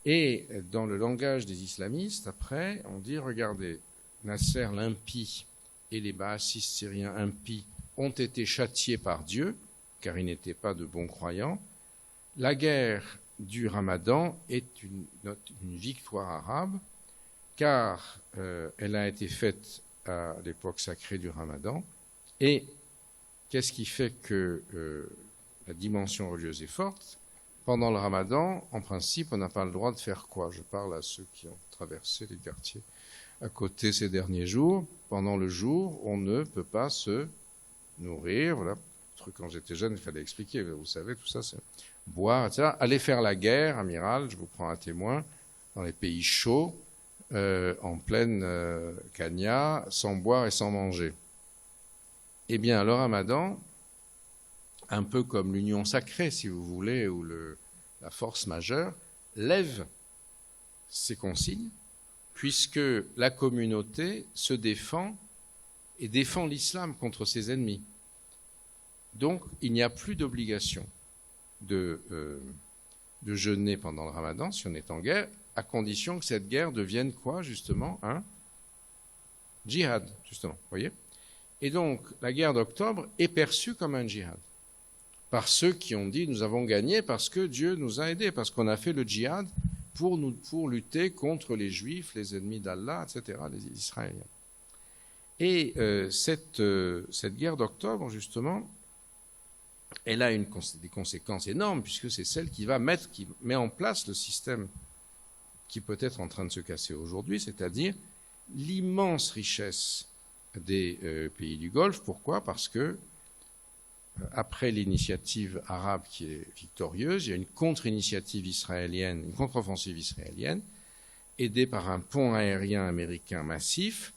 B: Et dans le langage des islamistes, après, on dit, regardez, Nasser l'impie et les baasistes syriens impies ont été châtiés par Dieu, car ils n'étaient pas de bons croyants. La guerre du Ramadan est une victoire arabe, car elle a été faite à l'époque sacrée du Ramadan. Et qu'est-ce qui fait que la dimension religieuse est forte? Pendant le Ramadan, en principe, on n'a pas le droit de faire quoi? Je parle à ceux qui ont traversé les quartiers à côté ces derniers jours. Pendant le jour, on ne peut pas se nourrir. Voilà. Quand j'étais jeune, il fallait expliquer. Vous savez, tout ça, c'est boire, etc. Aller faire la guerre, amiral, je vous prends un témoin, dans les pays chauds, en pleine Kenya, sans boire et sans manger. Eh bien, le Ramadan, un peu comme l'union sacrée, si vous voulez, ou la force majeure, lève ces consignes, puisque la communauté se défend et défend l'islam contre ses ennemis. Donc, il n'y a plus d'obligation de jeûner pendant le Ramadan, si on est en guerre, à condition que cette guerre devienne quoi, justement? Un djihad, justement, vous voyez? Et donc, la guerre d'octobre est perçue comme un djihad. par ceux qui ont dit nous avons gagné parce que Dieu nous a aidés, parce qu'on a fait le djihad pour lutter contre les Juifs, les ennemis d'Allah, etc., les Israéliens. Et cette guerre d'octobre, justement, elle a des conséquences énormes, puisque c'est celle qui met en place le système qui peut être en train de se casser aujourd'hui, c'est-à-dire l'immense richesse des pays du Golfe. Pourquoi ? Parce que après l'initiative arabe qui est victorieuse, il y a une contre-initiative israélienne, une contre-offensive israélienne, aidée par un pont aérien américain massif.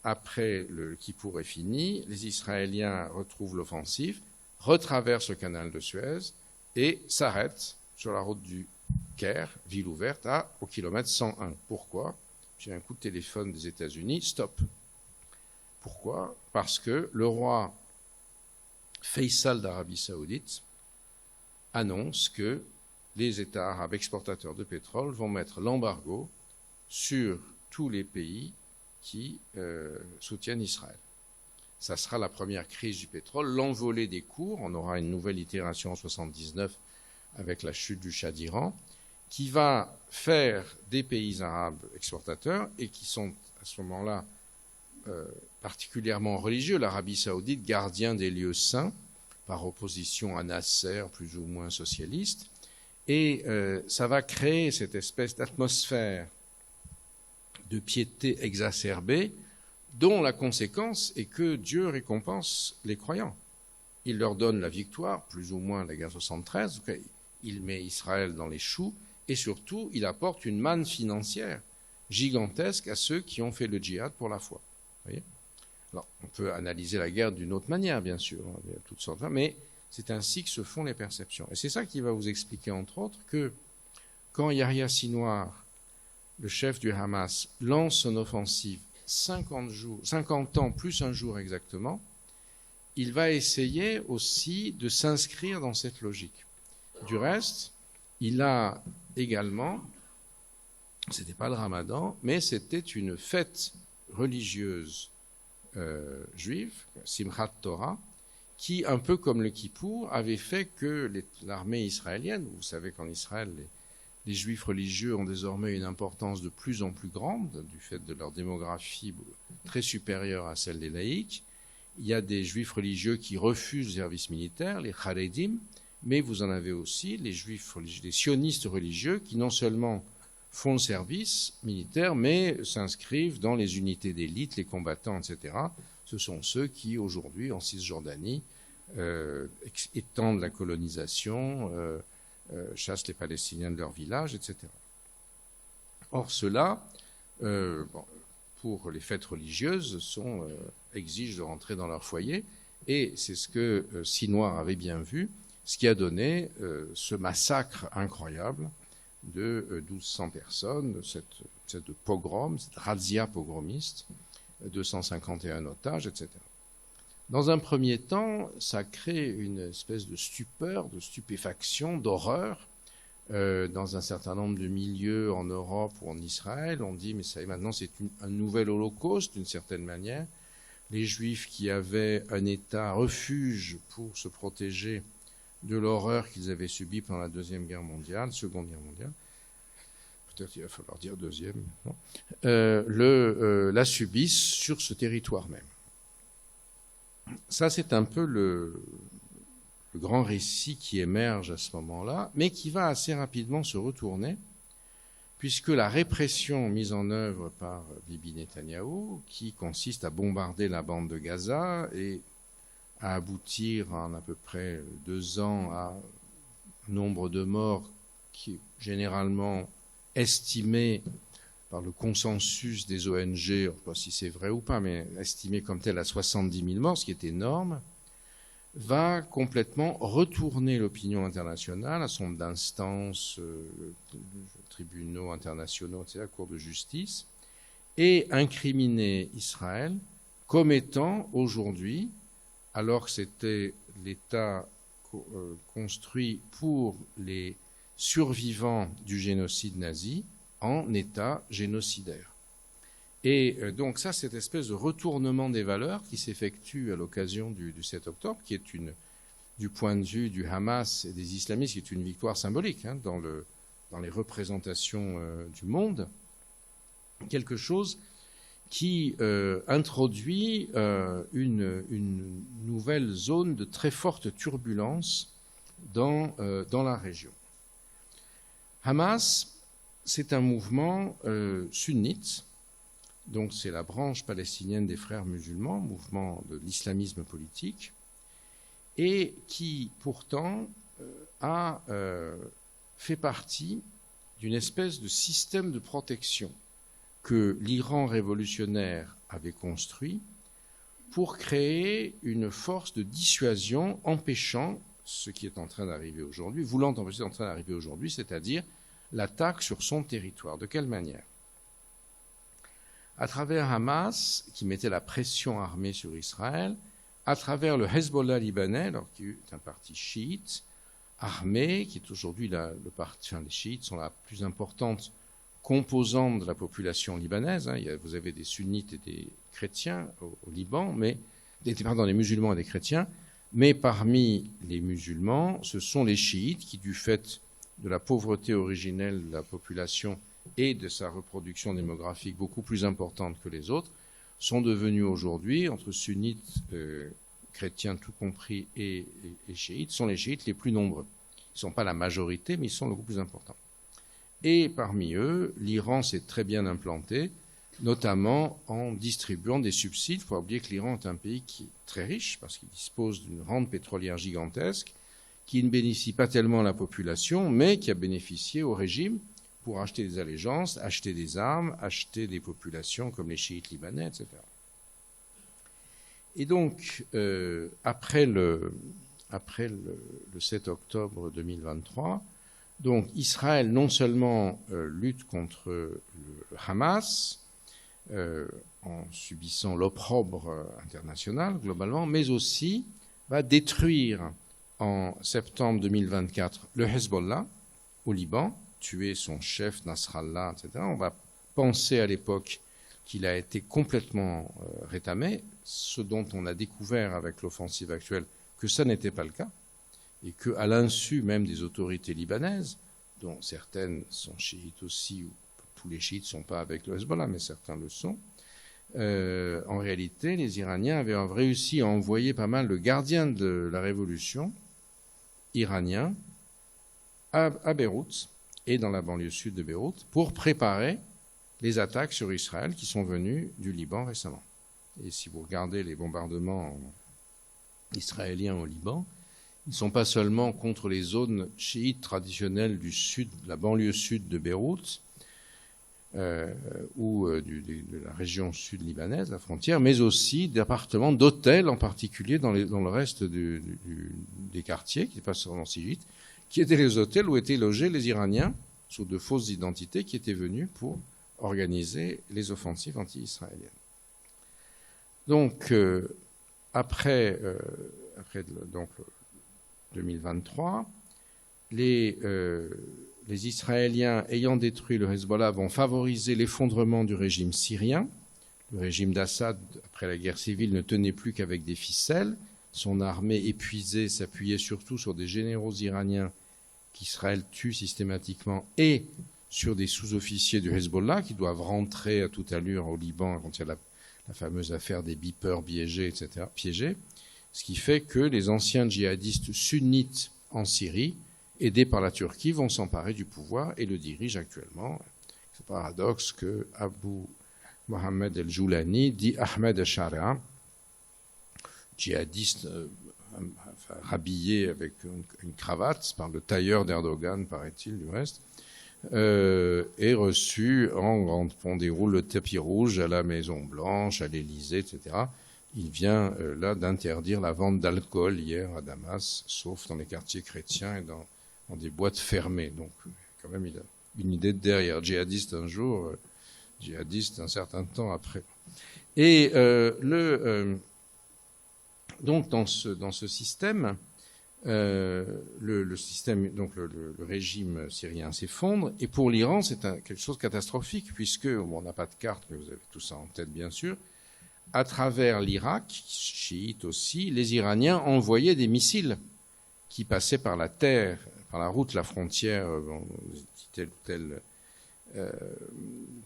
B: Après le Kippour est fini, les Israéliens retrouvent l'offensive, retraversent le canal de Suez et s'arrêtent sur la route du Caire, ville ouverte, au kilomètre 101. Pourquoi ? J'ai un coup de téléphone des États-Unis, stop. Pourquoi ? Parce que le roi Faisal d'Arabie Saoudite annonce que les États arabes exportateurs de pétrole vont mettre l'embargo sur tous les pays qui soutiennent Israël. Ça sera la première crise du pétrole, l'envolée des cours. On aura une nouvelle itération en 1979 avec la chute du Shah d'Iran, qui va faire des pays arabes exportateurs et qui sont à ce moment-là particulièrement religieux. L'Arabie Saoudite, gardien des lieux saints, par opposition à Nasser, plus ou moins socialiste. Et ça va créer cette espèce d'atmosphère de piété exacerbée, dont la conséquence est que Dieu récompense les croyants. Il leur donne la victoire, plus ou moins la guerre 73, il met Israël dans les choux, et surtout, il apporte une manne financière gigantesque à ceux qui ont fait le djihad pour la foi. Vous voyez ? Alors, on peut analyser la guerre d'une autre manière, bien sûr, il y a toutes sortes, mais c'est ainsi que se font les perceptions. Et c'est ça qui va vous expliquer, entre autres, que quand Yahya Sinwar, le chef du Hamas, lance son offensive 50 ans plus un jour exactement, il va essayer aussi de s'inscrire dans cette logique. Du reste, il a également, c'était pas le Ramadan, mais c'était une fête religieuse juive, Simchat Torah, qui, un peu comme le Kippour, avait fait que l'armée israélienne, vous savez qu'en Israël, les juifs religieux ont désormais une importance de plus en plus grande, du fait de leur démographie très supérieure à celle des laïcs. Il y a des juifs religieux qui refusent le service militaire, les Haredim, mais vous en avez aussi les juifs religieux, les sionistes religieux, qui non seulement font le service militaire, mais s'inscrivent dans les unités d'élite, les combattants, etc. Ce sont ceux qui, aujourd'hui, en Cisjordanie, étendent la colonisation, chassent les Palestiniens de leur village, etc. Or, ceux-là, pour les fêtes religieuses, exigent de rentrer dans leur foyer, et c'est ce que Sinwar avait bien vu, ce qui a donné ce massacre incroyable de 1200 personnes, cette pogrom, cette razzia pogromiste, 251 otages, etc. Dans un premier temps, ça crée une espèce de stupeur, de stupéfaction, d'horreur dans un certain nombre de milieux en Europe ou en Israël. On dit, mais ça, maintenant c'est un nouvel holocauste d'une certaine manière. Les Juifs qui avaient un État refuge pour se protéger de l'horreur qu'ils avaient subie pendant la Seconde Guerre mondiale, peut-être il va falloir dire deuxième, la subissent sur ce territoire même. Ça, c'est un peu le grand récit qui émerge à ce moment-là, mais qui va assez rapidement se retourner, puisque la répression mise en œuvre par Bibi Netanyahou, qui consiste à bombarder la bande de Gaza et à aboutir en à peu près 2 ans à un nombre de morts qui est généralement estimé par le consensus des ONG, je ne sais pas si c'est vrai ou pas, mais estimé comme tel à 70 000 morts, ce qui est énorme, va complètement retourner l'opinion internationale, à son d'instances, tribunaux internationaux, etc., Cour de justice, et incriminer Israël comme étant aujourd'hui, alors que c'était l'État construit pour les survivants du génocide nazi, en État génocidaire. Et donc ça, cette espèce de retournement des valeurs qui s'effectue à l'occasion du 7 octobre, qui est une du point de vue du Hamas et des islamistes, qui est une victoire symbolique dans les représentations du monde, quelque chose qui introduit une nouvelle zone de très forte turbulence dans la région. Hamas, c'est un mouvement sunnite, donc c'est la branche palestinienne des frères musulmans, mouvement de l'islamisme politique, et qui pourtant a fait partie d'une espèce de système de protection que l'Iran révolutionnaire avait construit pour créer une force de dissuasion empêchant ce qui est en train d'arriver aujourd'hui, voulant empêcher ce qui est en train d'arriver aujourd'hui, c'est-à-dire l'attaque sur son territoire. De quelle manière? À travers Hamas, qui mettait la pression armée sur Israël, à travers le Hezbollah libanais, alors qui est un parti chiite, armé, qui est aujourd'hui les chiites sont la plus importante composante de la population libanaise. Vous avez des sunnites et des chrétiens au Liban, des musulmans et des chrétiens, mais parmi les musulmans, ce sont les chiites qui, du fait de la pauvreté originelle de la population et de sa reproduction démographique beaucoup plus importante que les autres, sont devenus aujourd'hui, entre sunnites, chrétiens tout compris, et chiites, sont les chiites les plus nombreux. Ils ne sont pas la majorité, mais ils sont beaucoup plus importants. Et parmi eux, l'Iran s'est très bien implanté, notamment en distribuant des subsides. Il ne faut pas oublier que l'Iran est un pays qui est très riche, parce qu'il dispose d'une rente pétrolière gigantesque, qui ne bénéficie pas tellement à la population, mais qui a bénéficié au régime pour acheter des allégeances, acheter des armes, acheter des populations comme les chiites libanais, etc. Et donc, après le 7 octobre 2023, donc Israël non seulement lutte contre le Hamas en subissant l'opprobre international globalement, mais aussi va détruire en septembre 2024 le Hezbollah au Liban, tuer son chef Nasrallah, etc. On va penser à l'époque qu'il a été complètement rétamé, ce dont on a découvert avec l'offensive actuelle que ça n'était pas le cas, et qu'à l'insu même des autorités libanaises, dont certaines sont chiites aussi, ou tous les chiites ne sont pas avec le Hezbollah, mais certains le sont, en réalité, les Iraniens avaient réussi à envoyer pas mal de gardiens de la révolution iraniens à Beyrouth et dans la banlieue sud de Beyrouth pour préparer les attaques sur Israël qui sont venues du Liban récemment. Et si vous regardez les bombardements israéliens au Liban, ils ne sont pas seulement contre les zones chiites traditionnelles du sud, de la banlieue sud de Beyrouth, ou de la région sud libanaise, la frontière, mais aussi d'appartements, d'hôtels en particulier dans le reste des quartiers, qui n'est pas seulement chiites, qui étaient les hôtels où étaient logés les Iraniens, sous de fausses identités, qui étaient venus pour organiser les offensives anti-israéliennes. Donc, après 2023, les Israéliens ayant détruit le Hezbollah vont favoriser l'effondrement du régime syrien. Le régime d'Assad, après la guerre civile, ne tenait plus qu'avec des ficelles. Son armée épuisée s'appuyait surtout sur des généraux iraniens qu'Israël tue systématiquement et sur des sous-officiers du Hezbollah qui doivent rentrer à toute allure au Liban quand il y a la fameuse affaire des beepers piégés, etc. Ce qui fait que les anciens djihadistes sunnites en Syrie, aidés par la Turquie, vont s'emparer du pouvoir et le dirigent actuellement. C'est un paradoxe que Abu Mohammed el-Joulani dit Ahmed al-Sharia, djihadiste rhabillé avec une cravate par le tailleur d'Erdogan, paraît-il, du reste, est reçu on déroule le tapis rouge à la Maison-Blanche, à l'Élysée, etc. Il vient là d'interdire la vente d'alcool hier à Damas, sauf dans les quartiers chrétiens et dans des boîtes fermées. Donc, quand même, il a une idée de derrière. Djihadiste un jour, djihadiste un certain temps après. Et donc, dans ce système, le système, donc le régime syrien s'effondre. Et pour l'Iran, c'est quelque chose de catastrophique, puisque, on n'a pas de carte, mais vous avez tout ça en tête, bien sûr. À travers l'Irak, chiite aussi, les Iraniens envoyaient des missiles qui passaient par la terre, par la route, la frontière, tel ou tel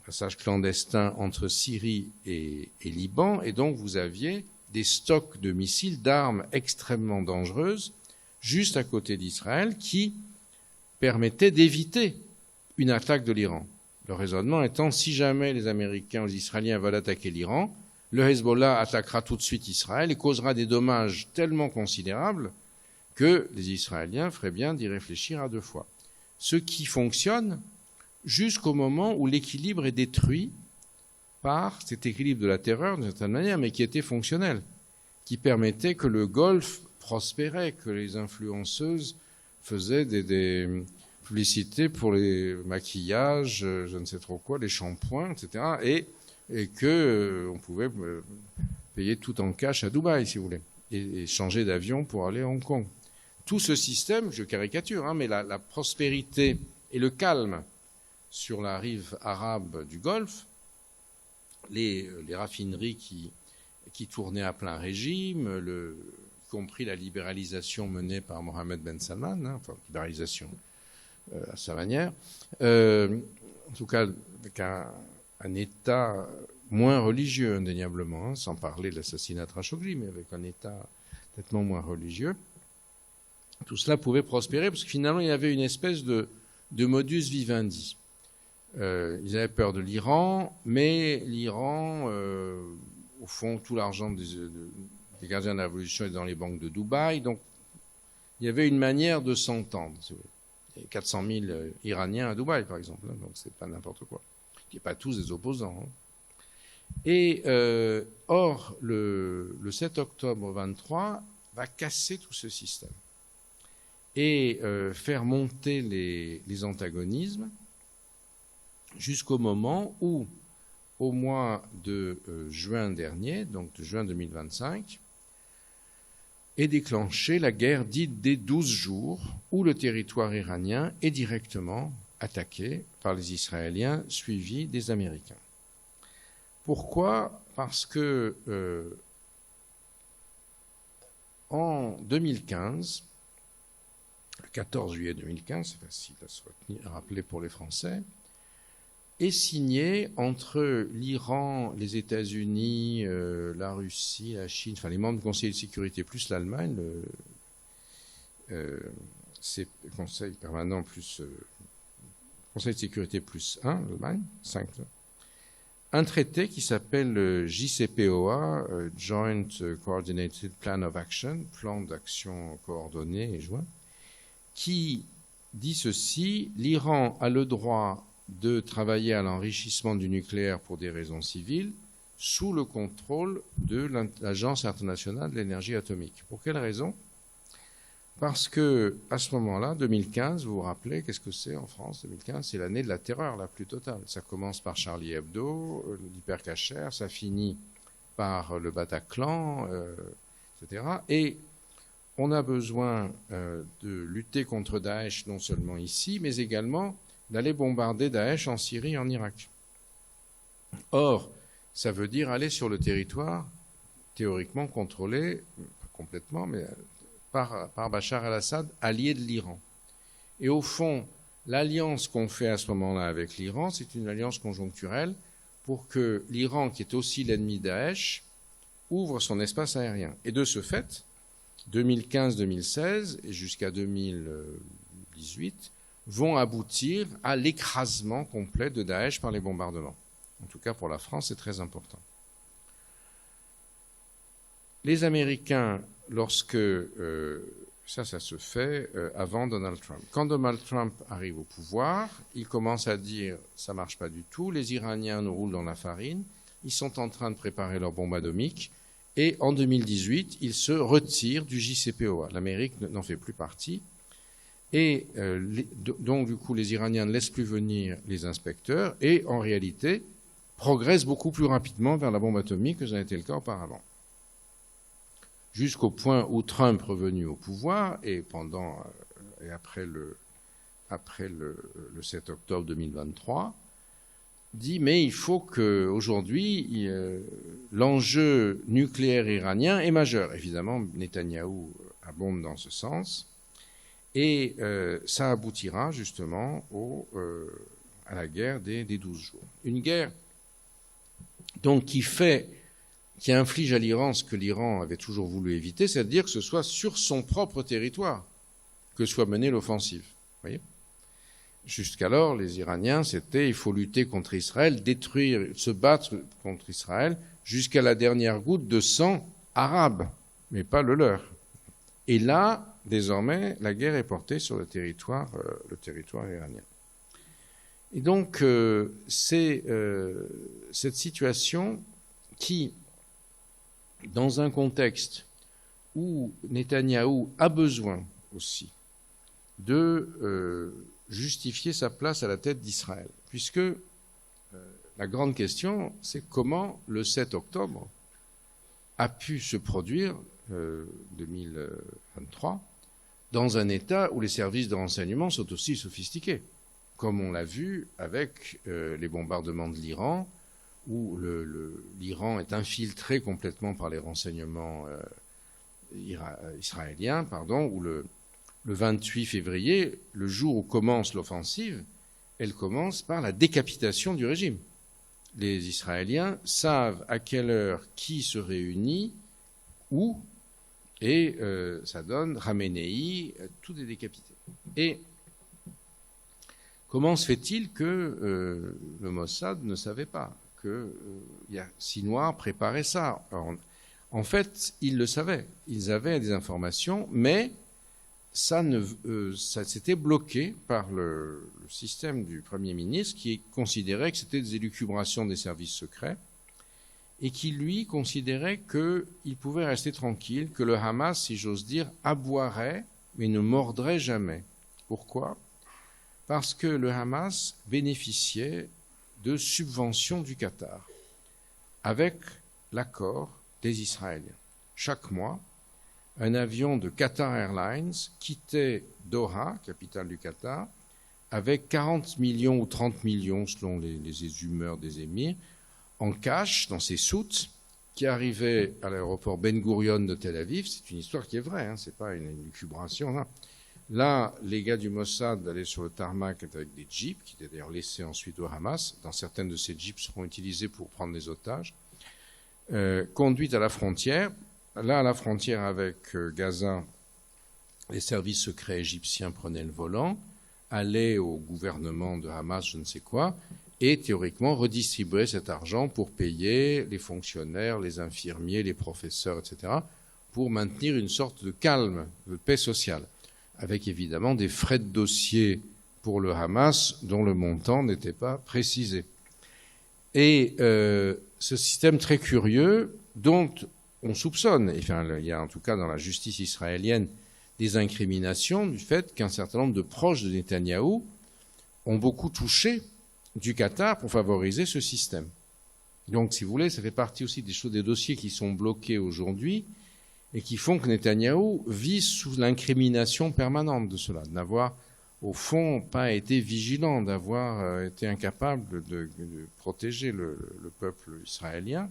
B: passage clandestin entre Syrie et Liban, et donc vous aviez des stocks de missiles, d'armes extrêmement dangereuses, juste à côté d'Israël, qui permettaient d'éviter une attaque de l'Iran. Le raisonnement étant, si jamais les Américains ou les Israéliens veulent attaquer l'Iran, le Hezbollah attaquera tout de suite Israël et causera des dommages tellement considérables que les Israéliens feraient bien d'y réfléchir à deux fois. Ce qui fonctionne jusqu'au moment où l'équilibre est détruit par cet équilibre de la terreur, d'une certaine manière, mais qui était fonctionnel, qui permettait que le Golfe prospérait, que les influenceuses faisaient des publicités pour les maquillages, je ne sais trop quoi, les shampoings, etc., et que on pouvait payer tout en cash à Dubaï, si vous voulez, et changer d'avion pour aller à Hong Kong. Tout ce système, je caricature, mais la prospérité et le calme sur la rive arabe du Golfe, les raffineries qui tournaient à plein régime, y compris la libéralisation menée par Mohammed Ben Salman, enfin libéralisation à sa manière, en tout cas avec un État moins religieux indéniablement, sans parler de l'assassinat de Khashoggi, mais avec un État nettement moins religieux, tout cela pouvait prospérer parce que finalement il y avait une espèce de modus vivendi. Ils avaient peur de l'Iran, mais l'Iran, au fond, tout l'argent des gardiens de la révolution est dans les banques de Dubaï, donc il y avait une manière de s'entendre. Il y a 400 000 Iraniens à Dubaï, par exemple, donc c'est pas n'importe quoi. Il n'y a pas tous des opposants. Et or, le 7 octobre 23 va casser tout ce système et faire monter les antagonismes jusqu'au moment où, au mois de juin dernier, donc de juin 2025, est déclenchée la guerre dite des 12 jours, où le territoire iranien est directement attaqué par les Israéliens, suivis des Américains. Pourquoi ? Parce que en 2015, le 14 juillet 2015, c'est facile à se rappeler pour les Français, est signé entre l'Iran, les États-Unis, la Russie, la Chine, enfin les membres du Conseil de sécurité plus l'Allemagne, c'est le Conseil permanent plus Conseil de sécurité plus 1, l'Allemagne, 5. Un traité qui s'appelle JCPOA, Joint Coordinated Plan of Action, plan d'action coordonné et joint, qui dit ceci: l'Iran a le droit de travailler à l'enrichissement du nucléaire pour des raisons civiles sous le contrôle de l'Agence internationale de l'énergie atomique. Pour quelle raison ? Parce que à ce moment-là, 2015, vous vous rappelez, qu'est-ce que c'est en France 2015, c'est l'année de la terreur la plus totale. Ça commence par Charlie Hebdo, l'hypercacher, ça finit par le Bataclan, etc. Et on a besoin de lutter contre Daesh, non seulement ici, mais également d'aller bombarder Daesh en Syrie et en Irak. Or, ça veut dire aller sur le territoire théoriquement contrôlé, pas complètement, mais par Bachar el-Assad, allié de l'Iran. Et au fond, l'alliance qu'on fait à ce moment-là avec l'Iran, c'est une alliance conjoncturelle pour que l'Iran, qui est aussi l'ennemi de Daesh, ouvre son espace aérien. Et de ce fait, 2015-2016 et jusqu'à 2018 vont aboutir à l'écrasement complet de Daesh par les bombardements. En tout cas, pour la France, c'est très important. Les Américains, lorsque ça se fait avant Donald Trump. Quand Donald Trump arrive au pouvoir, il commence à dire ça ne marche pas du tout, les Iraniens nous roulent dans la farine, ils sont en train de préparer leur bombe atomique, et en 2018, ils se retirent du JCPOA. L'Amérique n'en fait plus partie. Et donc, du coup, les Iraniens ne laissent plus venir les inspecteurs et, en réalité, progressent beaucoup plus rapidement vers la bombe atomique que ça n'a été le cas auparavant. Jusqu'au point où Trump, revenu au pouvoir, et après le 7 octobre 2023, dit mais il faut qu'aujourd'hui, l'enjeu nucléaire iranien est majeur. Évidemment, Netanyahou abonde dans ce sens. Et ça aboutira justement à la guerre des 12 jours. Une guerre donc qui inflige à l'Iran ce que l'Iran avait toujours voulu éviter, c'est-à-dire que ce soit sur son propre territoire que soit menée l'offensive. Vous voyez ? Jusqu'alors, les Iraniens, c'était il faut lutter contre Israël, détruire, se battre contre Israël jusqu'à la dernière goutte de sang arabe, mais pas le leur. Et là, désormais, la guerre est portée sur le territoire iranien. Et donc, c'est cette situation qui, dans un contexte où Netanyahou a besoin aussi de justifier sa place à la tête d'Israël, puisque la grande question, c'est comment le 7 octobre a pu se produire, 2023, dans un État où les services de renseignement sont aussi sophistiqués, comme on l'a vu avec les bombardements de l'Iran, où l'Iran est infiltré complètement par les renseignements israéliens, où le 28 février, le jour où commence l'offensive, elle commence par la décapitation du régime. Les Israéliens savent à quelle heure qui se réunit, où, et ça donne Khamenei, tout est décapité. Et comment se fait-il que le Mossad ne savait pas que Sinwar préparait ça? Alors, en fait, ils le savaient. Ils avaient des informations, mais ça s'était bloqué par le système du Premier ministre qui considérait que c'était des élucubrations des services secrets et qui, lui, considérait qu'il pouvait rester tranquille, que le Hamas, si j'ose dire, aboierait mais ne mordrait jamais. Pourquoi ? Parce que le Hamas bénéficiait de subventions du Qatar avec l'accord des Israéliens. Chaque mois, un avion de Qatar Airlines quittait Doha, capitale du Qatar, avec 40 millions ou 30 millions, selon les humeurs des émirs, en cash dans ses soutes, qui arrivaient à l'aéroport Ben Gurion de Tel Aviv. C'est une histoire qui est vraie, hein, c'est pas une élucubration. Hein. Là, les gars du Mossad allaient sur le tarmac avec des jeeps, qui étaient d'ailleurs laissés ensuite au Hamas. Dans certaines de ces jeeps seront utilisés pour prendre des otages. Conduite à la frontière. Là, à la frontière avec Gaza, les services secrets égyptiens prenaient le volant, allaient au gouvernement de Hamas, je ne sais quoi, et théoriquement redistribuaient cet argent pour payer les fonctionnaires, les infirmiers, les professeurs, etc., pour maintenir une sorte de calme, de paix sociale, avec évidemment des frais de dossier pour le Hamas dont le montant n'était pas précisé. Et ce système très curieux, dont on soupçonne, enfin, il y a en tout cas dans la justice israélienne des incriminations du fait qu'un certain nombre de proches de Netanyahou ont beaucoup touché du Qatar pour favoriser ce système. Donc, si vous voulez, ça fait partie aussi des dossiers qui sont bloqués aujourd'hui et qui font que Netanyahou vit sous l'incrimination permanente de cela, de n'avoir, au fond, pas été vigilant, d'avoir été incapable de protéger le peuple israélien.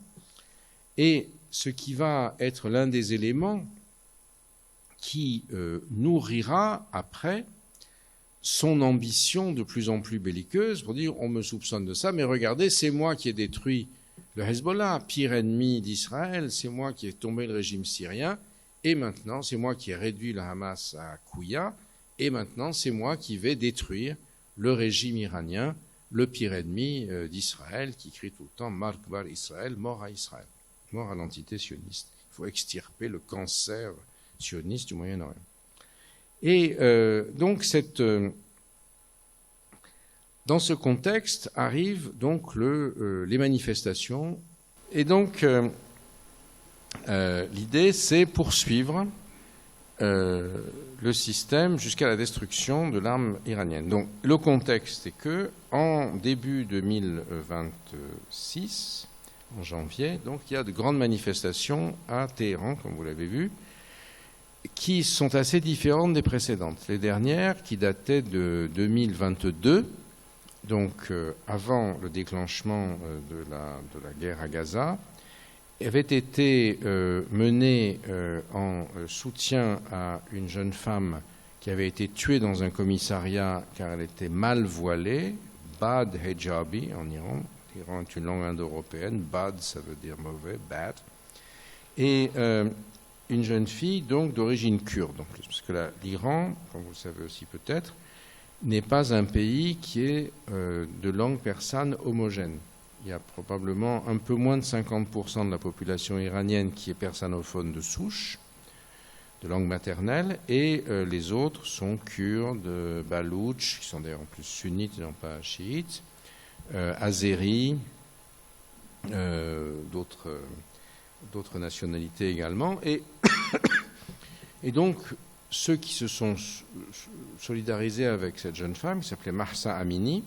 B: Et ce qui va être l'un des éléments qui nourrira après son ambition de plus en plus belliqueuse pour dire on me soupçonne de ça, mais regardez, c'est moi qui ai détruit le Hezbollah, pire ennemi d'Israël, c'est moi qui ai tombé le régime syrien, et maintenant c'est moi qui ai réduit le Hamas à Kouya, et maintenant c'est moi qui vais détruire le régime iranien, le pire ennemi d'Israël, qui crie tout le temps Mark Bar Israël, mort à Israël, mort à l'entité sioniste. Il faut extirper le cancer sioniste du Moyen-Orient. Et donc dans ce contexte arrivent donc les manifestations. Et donc l'idée, c'est poursuivre le système jusqu'à la destruction de l'arme iranienne. Donc le contexte est que en début 2026, en janvier, donc il y a de grandes manifestations à Téhéran, comme vous l'avez vu, qui sont assez différentes des précédentes. Les dernières, qui dataient de 2022, donc avant le déclenchement de la guerre à Gaza, avaient été menées en soutien à une jeune femme qui avait été tuée dans un commissariat car elle était mal voilée, Bad Hijabi en Iran. L'Iran est une langue indo-européenne, Bad ça veut dire mauvais, bad. Et une jeune fille donc d'origine kurde en plus, parce que l'Iran, comme vous le savez aussi peut-être, n'est pas un pays qui est de langue persane homogène. Il y a probablement un peu moins de 50% de la population iranienne qui est persanophone de souche, de langue maternelle, et les autres sont kurdes, baloutches, qui sont d'ailleurs en plus sunnites et non pas chiites, azéris, d'autres nationalités également. Et donc, ceux qui se sont solidarisés avec cette jeune femme, qui s'appelait Mahsa Amini,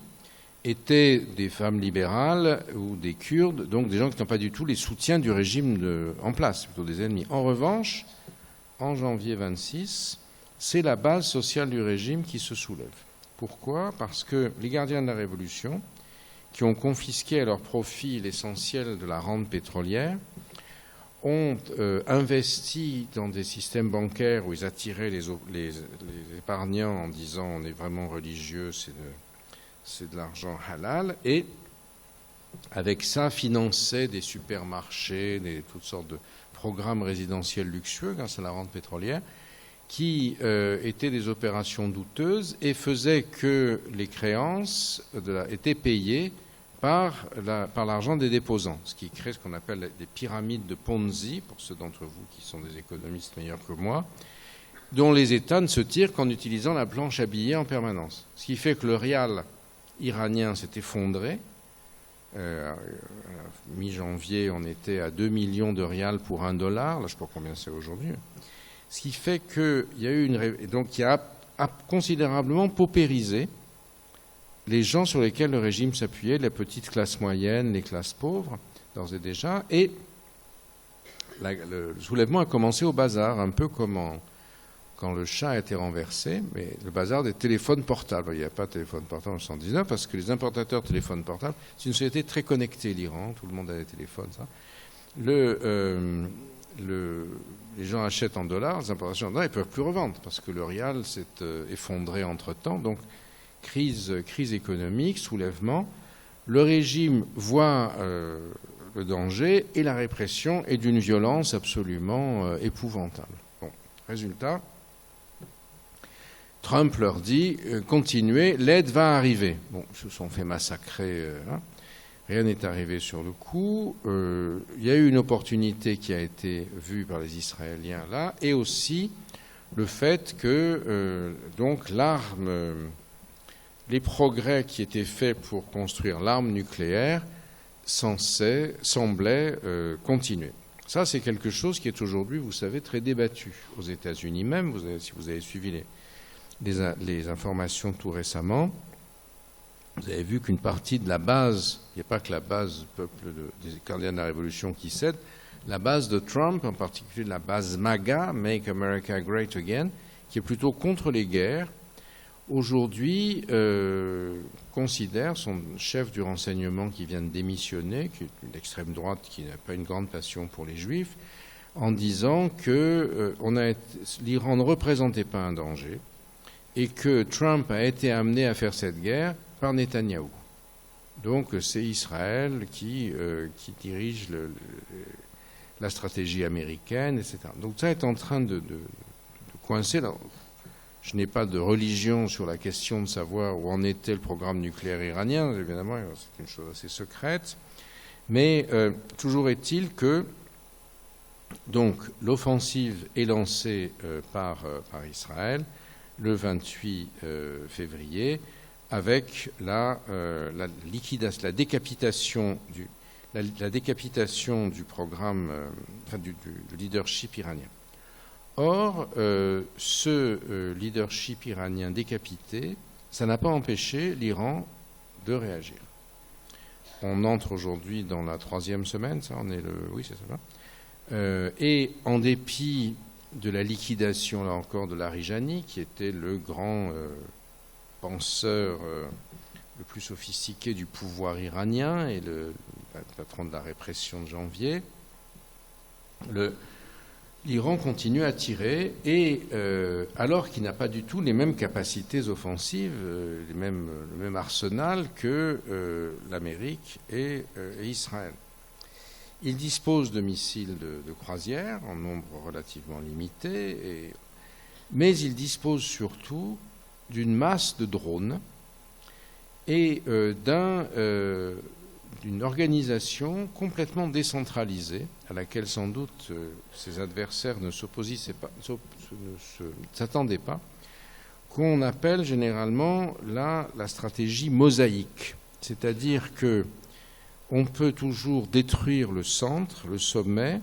B: étaient des femmes libérales ou des Kurdes, donc des gens qui n'ont pas du tout les soutiens du régime en place, plutôt des ennemis. En revanche, en janvier 26, c'est la base sociale du régime qui se soulève. Pourquoi ? Parce que les gardiens de la Révolution, qui ont confisqué à leur profit l'essentiel de la rente pétrolière, ont investi dans des systèmes bancaires où ils attiraient les épargnants en disant on est vraiment religieux, c'est de l'argent halal, et avec ça finançaient des supermarchés, toutes sortes de programmes résidentiels luxueux grâce à la rente pétrolière, qui étaient des opérations douteuses et faisaient que les créances étaient payées par l'argent des déposants, ce qui crée ce qu'on appelle des pyramides de Ponzi, pour ceux d'entre vous qui sont des économistes meilleurs que moi, dont les États ne se tirent qu'en utilisant la planche à billets en permanence. Ce qui fait que le rial iranien s'est effondré. Mi-janvier, on était à 2 millions de rials pour $1. Là, je ne sais pas combien c'est aujourd'hui. Ce qui fait qu'il y a eu qui a considérablement paupérisé les gens sur lesquels le régime s'appuyait, la petite classe moyenne, les classes pauvres, d'ores et déjà. Et le soulèvement a commencé au bazar, un peu comme quand le Shah a été renversé, mais le bazar des téléphones portables. Il n'y a pas de téléphone portable en 1979 parce que les importateurs de téléphones portables, c'est une société très connectée, l'Iran, tout le monde a des téléphones, ça. Les gens achètent en dollars, les importations en dollars, ils ne peuvent plus revendre parce que le rial s'est effondré entre-temps. Donc, crise économique, soulèvement. Le régime voit le danger et la répression est d'une violence absolument épouvantable. Bon, résultat, Trump leur dit continuez, l'aide va arriver. Bon, ils se sont fait massacrer. Rien n'est arrivé sur le coup. Il y a eu une opportunité qui a été vue par les Israéliens là, et aussi le fait que donc les progrès qui étaient faits pour construire l'arme nucléaire semblaient continuer. Ça, c'est quelque chose qui est aujourd'hui, vous savez, très débattu aux États-Unis même. Si vous avez suivi les informations tout récemment, vous avez vu qu'une partie de la base, il n'y a pas que la base du peuple des gardiens de la Révolution qui cède, la base de Trump, en particulier la base MAGA, Make America Great Again, qui est plutôt contre les guerres, aujourd'hui considère son chef du renseignement qui vient de démissionner, qui est une extrême droite qui n'a pas une grande passion pour les juifs, en disant que l'Iran ne représentait pas un danger et que Trump a été amené à faire cette guerre par Netanyahou. Donc c'est Israël qui dirige la stratégie américaine, etc. Donc ça est en train de coincer. Je n'ai pas de religion sur la question de savoir où en était le programme nucléaire iranien, évidemment, c'est une chose assez secrète. Mais toujours est-il que donc l'offensive est lancée par Israël le 28 février avec la décapitation du programme, du leadership iranien. Or, ce leadership iranien décapité, ça n'a pas empêché l'Iran de réagir. On entre aujourd'hui dans la 3e semaine, oui, c'est ça. Et en dépit de la liquidation, là encore, de Larijani, qui était le grand penseur le plus sophistiqué du pouvoir iranien et le patron de la répression de janvier, l'Iran continue à tirer, et alors qu'il n'a pas du tout les mêmes capacités offensives, le même arsenal que l'Amérique et Israël. Il dispose de missiles de croisière en nombre relativement limité, mais il dispose surtout d'une masse de drones et d'une organisation complètement décentralisée, à laquelle sans doute ses adversaires ne s'attendaient pas, qu'on appelle généralement la stratégie mosaïque. C'est-à-dire que on peut toujours détruire le centre, le sommet.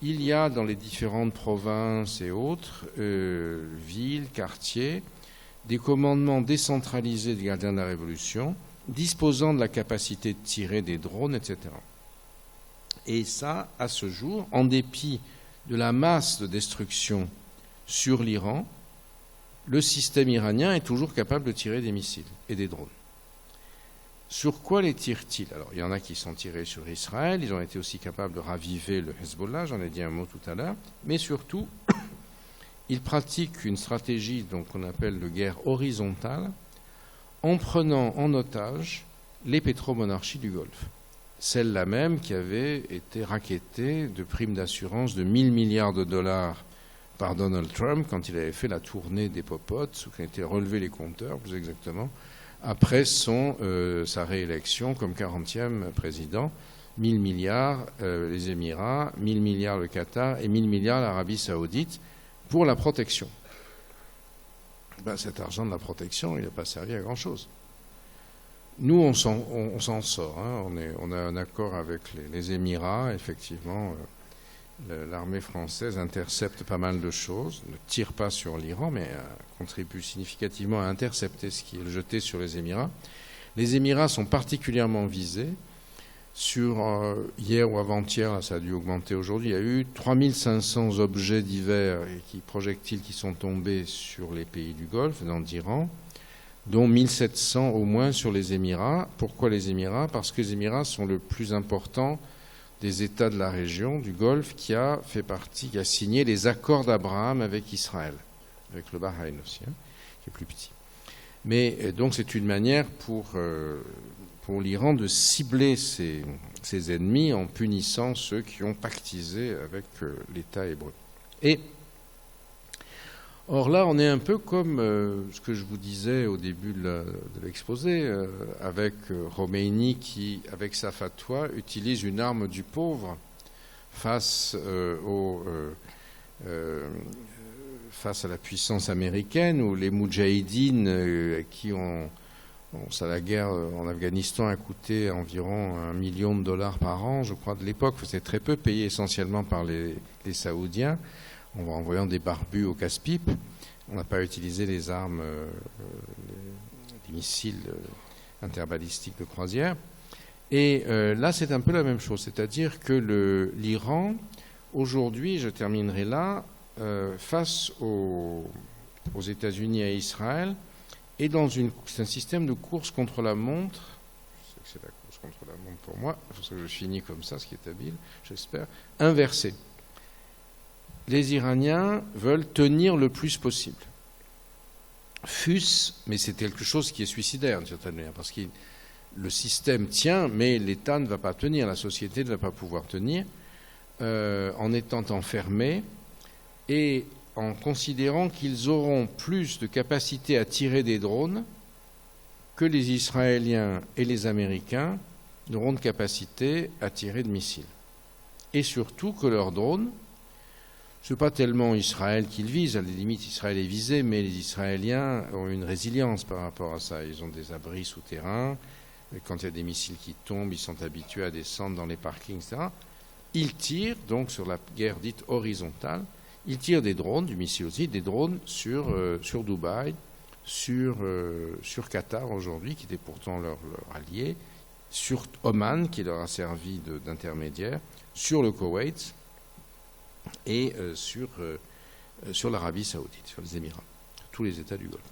B: Il y a dans les différentes provinces et autres, villes, quartiers, des commandements décentralisés des gardiens de la Révolution, disposant de la capacité de tirer des drones, etc. Et ça, à ce jour, en dépit de la masse de destruction sur l'Iran, le système iranien est toujours capable de tirer des missiles et des drones. Sur quoi les tire-t-il? Alors, il y en a qui sont tirés sur Israël, ils ont été aussi capables de raviver le Hezbollah, j'en ai dit un mot tout à l'heure, mais surtout, ils pratiquent une stratégie qu'on appelle de guerre horizontale, en prenant en otage les pétromonarchies du Golfe. Celle-là même qui avait été rackettée de primes d'assurance de 1000 milliards de dollars par Donald Trump quand il avait fait la tournée des popotes, ou qu'il a été relevé les compteurs, plus exactement, après sa réélection comme 40e président. 1000 milliards les Émirats, 1000 milliards le Qatar et 1000 milliards l'Arabie Saoudite pour la protection. Cet argent de la protection, il n'a pas servi à grand-chose. Nous, on s'en sort. Hein. On a un accord avec les Émirats. Effectivement, l'armée française intercepte pas mal de choses, ne tire pas sur l'Iran, mais contribue significativement à intercepter ce qui est jeté sur les Émirats. Les Émirats sont particulièrement visés. Hier ou avant-hier, là, ça a dû augmenter aujourd'hui, il y a eu 3500 objets divers et projectiles qui sont tombés sur les pays du Golfe, dans l'Iran, dont 1700 au moins sur les Émirats. Pourquoi les Émirats? Parce que les Émirats sont le plus important des États de la région du Golfe qui a signé les accords d'Abraham avec Israël, avec le Bahreïn aussi, hein, qui est plus petit. Mais donc c'est une manière pour l'Iran de cibler ses ennemis en punissant ceux qui ont pactisé avec l'État hébreu. Or là, on est un peu comme ce que je vous disais au début de l'exposé, avec Khomeini qui, avec sa fatwa, utilise une arme du pauvre face à la puissance américaine, ou les Moudjahidines la guerre en Afghanistan a coûté environ $1 million par an, je crois, de l'époque. C'était très peu, payé essentiellement par les Saoudiens, en envoyant des barbus au casse-pipe. On n'a pas utilisé les armes, les missiles interbalistiques de croisière. Et là, c'est un peu la même chose. C'est-à-dire que l'Iran, aujourd'hui, je terminerai là, face aux États-Unis et à Israël, et c'est un système de course contre la montre. Je sais que c'est la course contre la montre pour moi. Il faut que je finis comme ça, ce qui est habile, j'espère. Inversé. Les Iraniens veulent tenir le plus possible. Mais c'est quelque chose qui est suicidaire, d'une certaine manière, parce que le système tient, mais l'État ne va pas tenir, la société ne va pas pouvoir tenir, en étant enfermés et en considérant qu'ils auront plus de capacité à tirer des drones que les Israéliens et les Américains n'auront de capacité à tirer de missiles. Et surtout que leurs drones, ce n'est pas tellement Israël qu'ils visent, à la limite Israël est visé, mais les Israéliens ont une résilience par rapport à ça. Ils ont des abris souterrains, quand il y a des missiles qui tombent, ils sont habitués à descendre dans les parkings, etc. Ils tirent, donc sur la guerre dite horizontale, ils tirent des drones, du missile aussi, des drones sur Dubaï, sur Qatar aujourd'hui, qui était pourtant leur allié, sur Oman, qui leur a servi d'intermédiaire, sur le Koweït et sur l'Arabie Saoudite, sur les Émirats, tous les États du Golfe,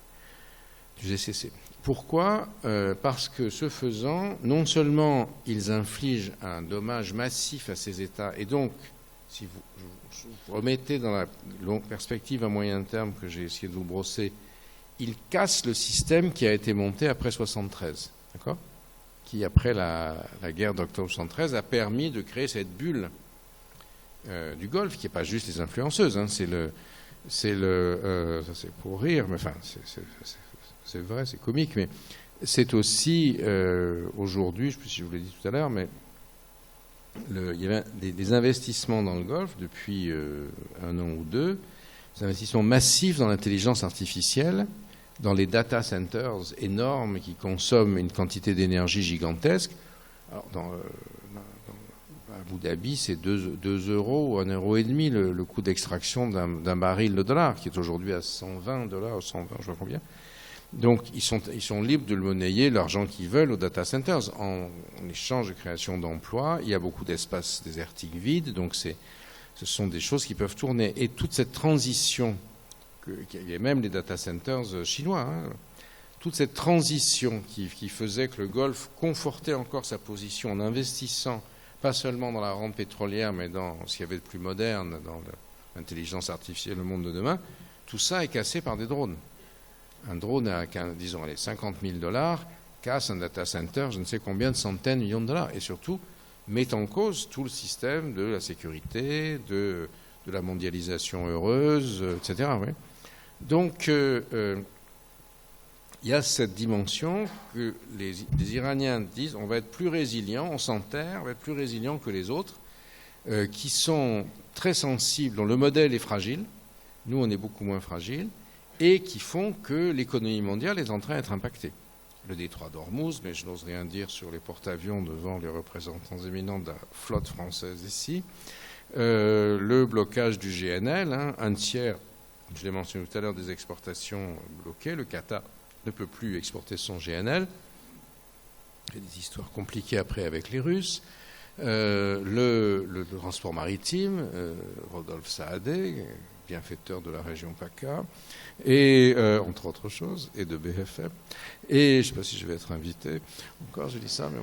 B: du GCC. Pourquoi ? Parce que ce faisant, non seulement ils infligent un dommage massif à ces États et donc si vous remettez dans la longue perspective à moyen terme que j'ai essayé de vous brosser, il casse le système qui a été monté après 73, d'accord ? Qui, après la guerre d'octobre 73, a permis de créer cette bulle du Golfe, qui n'est pas juste les influenceuses, hein, ça c'est pour rire, mais enfin, c'est vrai, c'est comique, mais c'est aussi, aujourd'hui, je ne sais pas si je vous l'ai dit tout à l'heure, mais il y avait des investissements dans le Golfe depuis un an ou deux, des investissements massifs dans l'intelligence artificielle, dans les data centers énormes qui consomment une quantité d'énergie gigantesque. Alors, à Abu Dhabi, c'est 2 euros ou 1,5 € le coût d'extraction d'un baril de dollar, qui est aujourd'hui à 120 $, 120, je ne sais pas combien. Donc, ils sont libres de le monnayer, l'argent qu'ils veulent, aux data centers. En échange de création d'emplois, il y a beaucoup d'espaces désertiques vides, donc ce sont des choses qui peuvent tourner. Et toute cette transition, il y a même les data centers chinois, hein, toute cette transition qui faisait que le Golfe confortait encore sa position en investissant pas seulement dans la rente pétrolière, mais dans ce qu'il y avait de plus moderne, dans l'intelligence artificielle, le monde de demain, tout ça est cassé par des drones. Un drone à, disons, 50 000 $ casse un data center, je ne sais combien de centaines de millions de dollars, et surtout met en cause tout le système de la sécurité, de la mondialisation heureuse, etc. Oui. Donc, il y a cette dimension que les Iraniens disent on va être plus résilients, on s'enterre, on va être plus résilients que les autres, qui sont très sensibles, dont le modèle est fragile, nous on est beaucoup moins fragile, et qui font que l'économie mondiale est en train d'être impactée. Le détroit d'Ormuz, mais je n'ose rien dire sur les porte-avions devant les représentants éminents de la flotte française ici, le blocage du GNL, hein, un tiers, je l'ai mentionné tout à l'heure, des exportations bloquées, le Qatar ne peut plus exporter son GNL, il y a des histoires compliquées après avec les Russes, le transport maritime, Rodolphe Saadé, bienfaiteur de la région PACA, et entre autres choses, et de BFM. Et je ne sais pas si je vais être invité. Encore, je dis ça, mais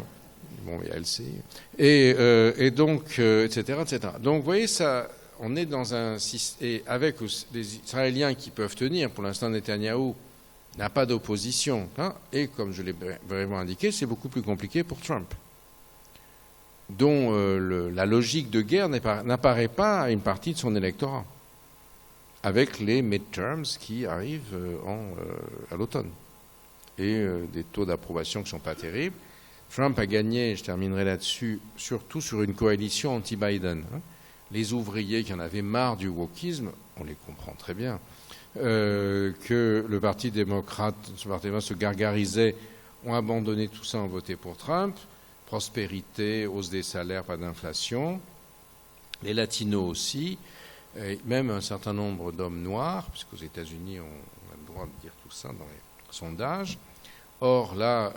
B: bon, il y a LCI. Et donc, etc., etc. Donc, vous voyez, ça, on est dans un système, et avec les Israéliens qui peuvent tenir, pour l'instant, Netanyahou n'a pas d'opposition. Hein, et comme je l'ai vraiment indiqué, c'est beaucoup plus compliqué pour Trump, dont la logique de guerre n'apparaît pas à une partie de son électorat, avec les midterms qui arrivent à l'automne, et des taux d'approbation qui ne sont pas terribles. Trump a gagné, je terminerai là-dessus, surtout sur une coalition anti-Biden. Hein. Les ouvriers qui en avaient marre du wokisme, on les comprend très bien, que le Parti démocrate se gargarisait, ont abandonné tout ça, ont voté pour Trump. Prospérité, hausse des salaires, pas d'inflation. Les latinos aussi, et même un certain nombre d'hommes noirs, puisqu'aux États-Unis, on a le droit de dire tout ça dans les sondages. Or, là,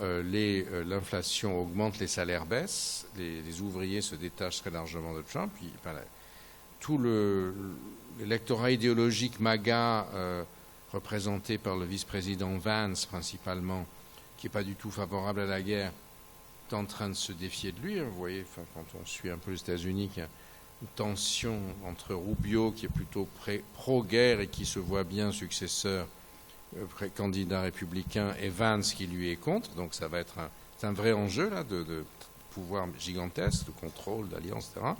B: l'inflation augmente, les salaires baissent, les ouvriers se détachent très largement de Trump. Tout l'électorat idéologique MAGA, représenté par le vice-président Vance principalement, qui n'est pas du tout favorable à la guerre, est en train de se défier de lui. Vous voyez, quand on suit un peu les États-Unis, qu'il y a une tension entre Rubio, qui est plutôt pro-guerre et qui se voit bien successeur, candidat républicain, et Vance qui lui est contre. Donc ça va être un vrai enjeu là, de pouvoir gigantesque, de contrôle, d'alliance, etc.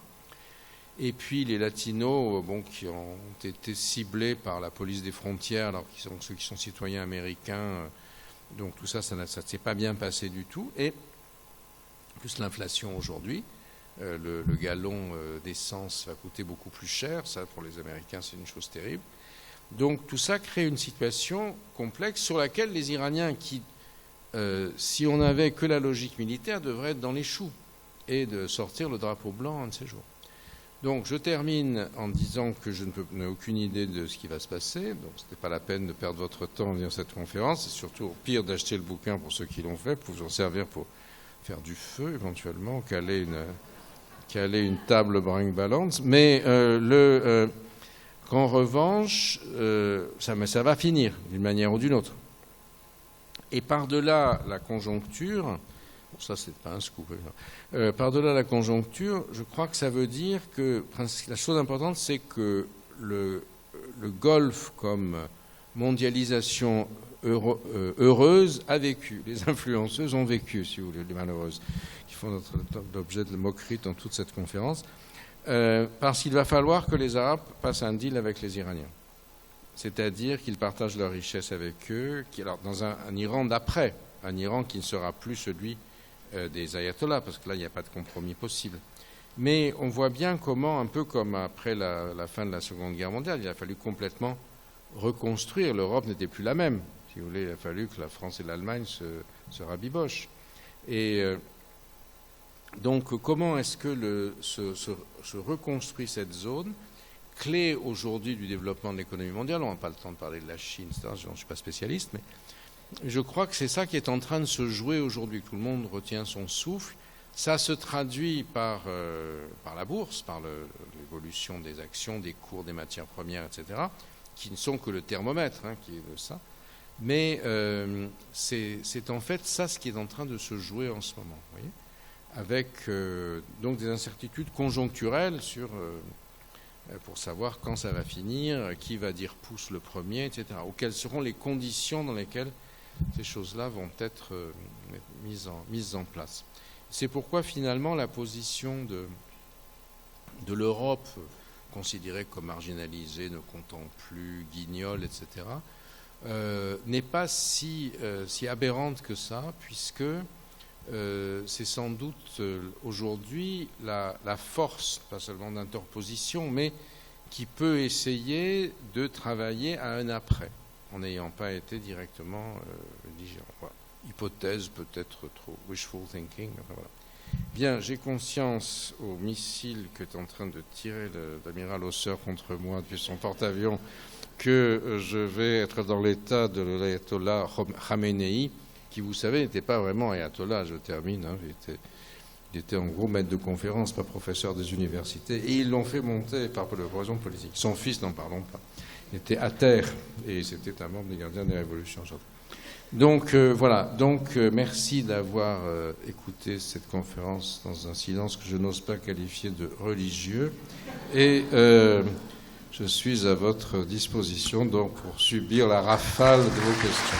B: Et puis les latinos, qui ont été ciblés par la police des frontières, alors qu'ils sont ceux qui sont citoyens américains. Donc tout ça, ça ne s'est pas bien passé du tout. Et plus l'inflation aujourd'hui, le gallon d'essence va coûter beaucoup plus cher. Ça, pour les Américains, c'est une chose terrible. Donc tout ça crée une situation complexe sur laquelle les Iraniens, qui, si on n'avait que la logique militaire, devraient être dans les choux et de sortir le drapeau blanc un de ces jours. Donc je termine en disant que je n'ai aucune idée de ce qui va se passer. Donc ce n'est pas la peine de perdre votre temps en venir à cette conférence. C'est surtout au pire d'acheter le bouquin pour ceux qui l'ont fait, pour vous en servir pour faire du feu éventuellement, caler une table brinque-ballante. Mais qu'en revanche, ça va finir d'une manière ou d'une autre. Et par-delà la conjoncture, pour ça, c'est pas un scoop. Par-delà la conjoncture, je crois que ça veut dire que la chose importante, c'est que le Golfe comme mondialisation heureuse a vécu. Les influenceuses ont vécu, si vous voulez, les malheureuses, qui font l'objet de moquerie dans toute cette conférence, parce qu'il va falloir que les Arabes passent un deal avec les Iraniens. C'est-à-dire qu'ils partagent leurs richesses avec eux, alors dans un Iran d'après, un Iran qui ne sera plus celui des ayatollahs, parce que là, il n'y a pas de compromis possible. Mais on voit bien comment, un peu comme après la fin de la Seconde Guerre mondiale, il a fallu complètement reconstruire. L'Europe n'était plus la même. Si vous voulez, il a fallu que la France et l'Allemagne se rabibochent. Et donc, comment est-ce que se reconstruit cette zone, clé aujourd'hui du développement de l'économie mondiale? On n'a pas le temps de parler de la Chine, etc. Je ne suis pas spécialiste, mais je crois que c'est ça qui est en train de se jouer aujourd'hui. Tout le monde retient son souffle. Ça se traduit par la bourse, par l'évolution des actions, des cours des matières premières, etc., qui ne sont que le thermomètre, qui est de ça. Mais c'est en fait ça ce qui est en train de se jouer en ce moment, vous voyez, avec donc des incertitudes conjoncturelles pour savoir quand ça va finir, qui va dire pouce le premier, etc., ou quelles seront les conditions dans lesquelles ces choses-là vont être mises en place. C'est pourquoi finalement la position de l'Europe, considérée comme marginalisée, ne comptant plus, guignol, etc., n'est pas si aberrante que ça, puisque c'est sans doute aujourd'hui la force, pas seulement d'interposition, mais qui peut essayer de travailler à un après, en n'ayant pas été directement belligérant. Voilà. Hypothèse peut-être trop wishful thinking. Enfin, voilà. Bien, j'ai conscience au missile que est en train de tirer l'amiral Hauser contre moi depuis son porte-avions que je vais être dans l'état de l'ayatollah Khamenei, qui, vous savez, n'était pas vraiment ayatollah, je termine, il était en gros maître de conférence, pas professeur des universités, et ils l'ont fait monter par raison politique. Son fils, n'en parlons pas, il était à terre, et c'était un membre des gardiens des révolutions. Donc voilà, merci d'avoir écouté cette conférence dans un silence que je n'ose pas qualifier de religieux, et je suis à votre disposition donc pour subir la rafale de vos questions.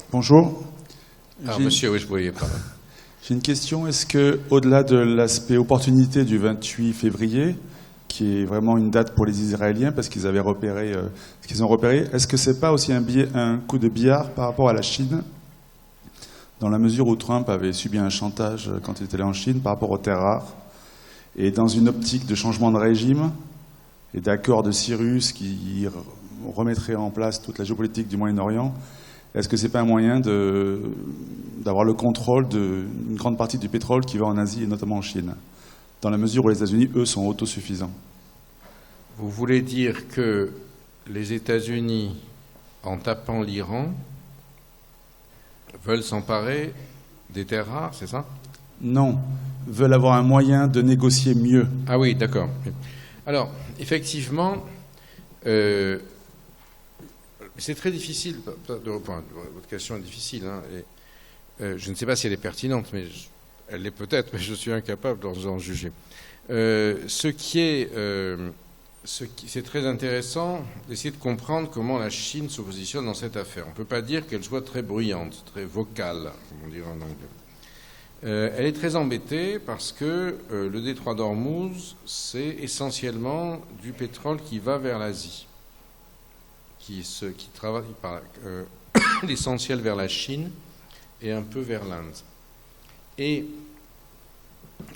C: Bonjour.
B: Alors, monsieur, oui, je ne voyais pas.
C: J'ai une question. Est-ce que, au-delà de l'aspect opportunité du 28 février, qui est vraiment une date pour les Israéliens parce qu'ils avaient repéré ce qu'ils ont repéré, est-ce que c'est pas aussi un coup de billard par rapport à la Chine, dans la mesure où Trump avait subi un chantage quand il était allé en Chine par rapport aux terres rares, et dans une optique de changement de régime et d'accord de Cyrus qui remettrait en place toute la géopolitique du Moyen-Orient? Est-ce que ce n'est pas un moyen d'avoir le contrôle d'une grande partie du pétrole qui va en Asie et notamment en Chine, dans la mesure où les États-Unis, eux, sont autosuffisants?
B: Vous voulez dire que les États-Unis, en tapant l'Iran, veulent s'emparer des terres rares, c'est ça?
C: Non, veulent avoir un moyen de négocier mieux.
B: Ah oui, d'accord. Alors, effectivement, c'est très difficile. Votre question est difficile. Je ne sais pas si elle est pertinente, mais elle l'est peut-être, mais je suis incapable d'en juger. C'est très intéressant d'essayer de comprendre comment la Chine se positionne dans cette affaire. On ne peut pas dire qu'elle soit très bruyante, très vocale, comme on dirait en anglais. Elle est très embêtée parce que le détroit d'Ormuz, c'est essentiellement du pétrole qui va vers l'Asie, qui travaille par l'essentiel vers la Chine et un peu vers l'Inde. Et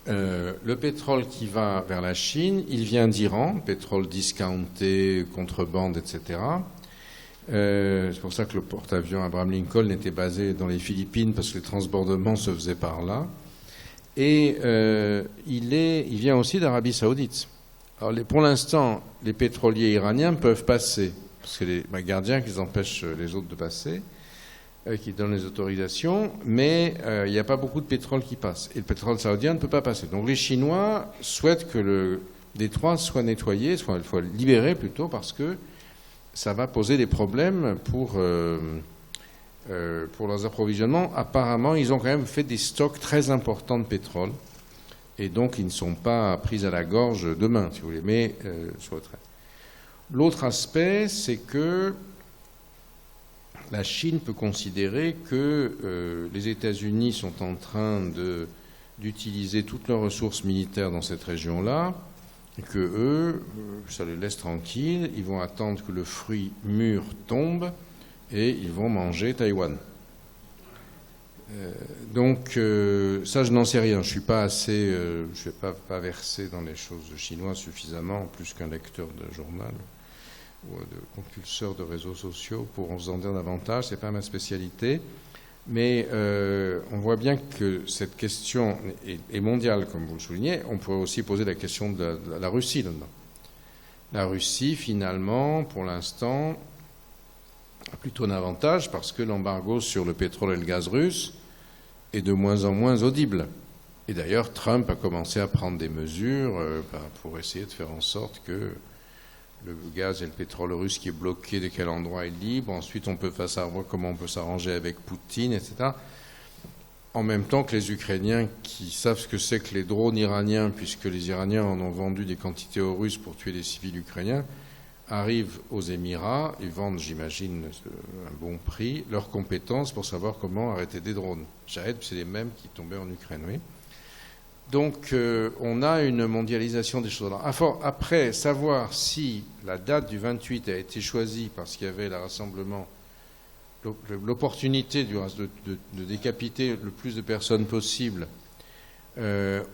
B: le pétrole qui va vers la Chine, il vient d'Iran, pétrole discounté, contrebande, etc. C'est pour ça que le porte-avions Abraham Lincoln était basé dans les Philippines, parce que les transbordements se faisaient par là. Et il vient aussi d'Arabie Saoudite. Alors, pour l'instant, les pétroliers iraniens peuvent passer, parce que les gardiens qui empêchent les autres de passer. qui donne les autorisations, mais il n'y a pas beaucoup de pétrole qui passe. Et le pétrole saoudien ne peut pas passer. Donc les Chinois souhaitent que le détroit soit nettoyé, soit libéré plutôt, parce que ça va poser des problèmes pour leurs approvisionnements. Apparemment, ils ont quand même fait des stocks très importants de pétrole, et donc ils ne sont pas pris à la gorge demain, si vous voulez, mais sur le train. L'autre aspect, c'est que la Chine peut considérer que les États-Unis sont en train d'utiliser toutes leurs ressources militaires dans cette région-là, et que eux, ça les laisse tranquilles, ils vont attendre que le fruit mûr tombe et ils vont manger Taïwan. Donc ça, je n'en sais rien. Je suis pas assez, je suis pas versé dans les choses chinoises suffisamment, plus qu'un lecteur de journal ou de compulseur de réseaux sociaux pour en en dire davantage. C'est pas ma spécialité. Mais on voit bien que cette question est mondiale, comme vous le soulignez. On pourrait aussi poser la question de la Russie là-dedans. La Russie, finalement, pour l'instant, a plutôt un avantage parce que l'embargo sur le pétrole et le gaz russe est de moins en moins audible. Et d'ailleurs, Trump a commencé à prendre des mesures pour essayer de faire en sorte que le gaz et le pétrole russe qui est bloqué, de quel endroit est libre. Ensuite, on peut savoir comment on peut s'arranger avec Poutine, etc. En même temps que les Ukrainiens qui savent ce que c'est que les drones iraniens, puisque les Iraniens en ont vendu des quantités aux Russes pour tuer des civils ukrainiens, arrivent aux Émirats et vendent, j'imagine, un bon prix, leurs compétences pour savoir comment arrêter des drones. Jahed, c'est les mêmes qui tombaient en Ukraine, oui. Donc, on a une mondialisation des choses. Après, savoir si la date du 28 a été choisie parce qu'il y avait le rassemblement, l'opportunité de décapiter le plus de personnes possible,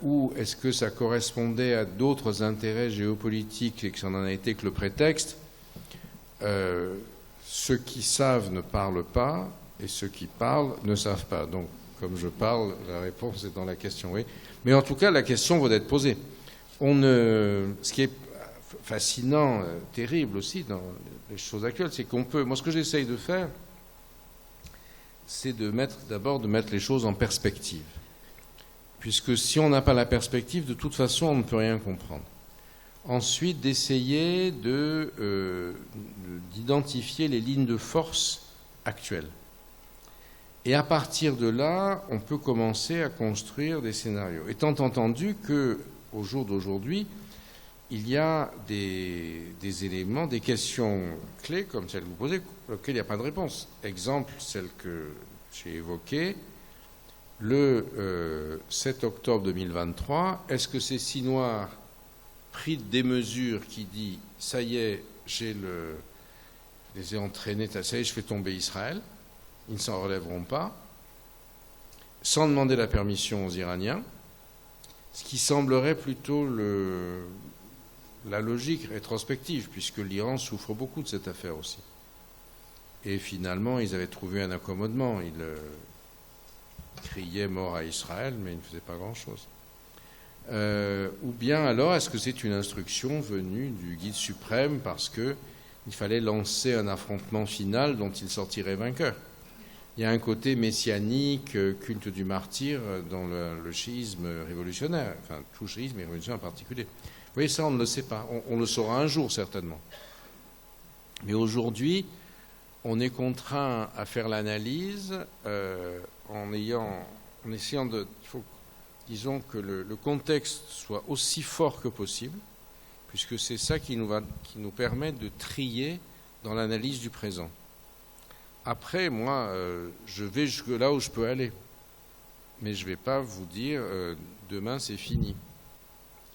B: ou est-ce que ça correspondait à d'autres intérêts géopolitiques et que ça n'en a été que le prétexte, ceux qui savent ne parlent pas et ceux qui parlent ne savent pas. Donc, comme je parle, la réponse est dans la question, oui. Mais en tout cas, la question vaut d'être posée. Ce qui est fascinant, terrible aussi dans les choses actuelles, c'est qu'on peut... Moi, ce que j'essaye de faire, c'est d'abord de mettre les choses en perspective. Puisque si on n'a pas la perspective, de toute façon, on ne peut rien comprendre. Ensuite, d'essayer d'identifier les lignes de force actuelles. Et à partir de là, on peut commencer à construire des scénarios. Étant entendu qu'au jour d'aujourd'hui, il y a des éléments, des questions clés, comme celles que vous posez, auxquelles il n'y a pas de réponse. Exemple, celle que j'ai évoquée, le 7 octobre 2023, est-ce que ces six noirs pris des mesures qui dit « ça y est, je les ai entraînés, ça y est, je fais tomber Israël », ils ne s'en relèveront pas, sans demander la permission aux Iraniens, ce qui semblerait plutôt la logique rétrospective, puisque l'Iran souffre beaucoup de cette affaire aussi. Et finalement, ils avaient trouvé un accommodement. Ils criaient mort à Israël, mais ils ne faisaient pas grand-chose. Ou bien alors, est-ce que c'est une instruction venue du guide suprême parce qu'il fallait lancer un affrontement final dont il sortirait vainqueur? Il y a un côté messianique, culte du martyr dans le chiisme révolutionnaire, enfin tout chiisme et révolutionnaire en particulier. Vous voyez, ça on ne le sait pas. On le saura un jour certainement. Mais aujourd'hui, on est contraint à faire l'analyse en essayant de... disons que le contexte soit aussi fort que possible, puisque c'est ça qui nous permet de trier dans l'analyse du présent. Après, moi, je vais jusque là où je peux aller. Mais je ne vais pas vous dire demain c'est fini.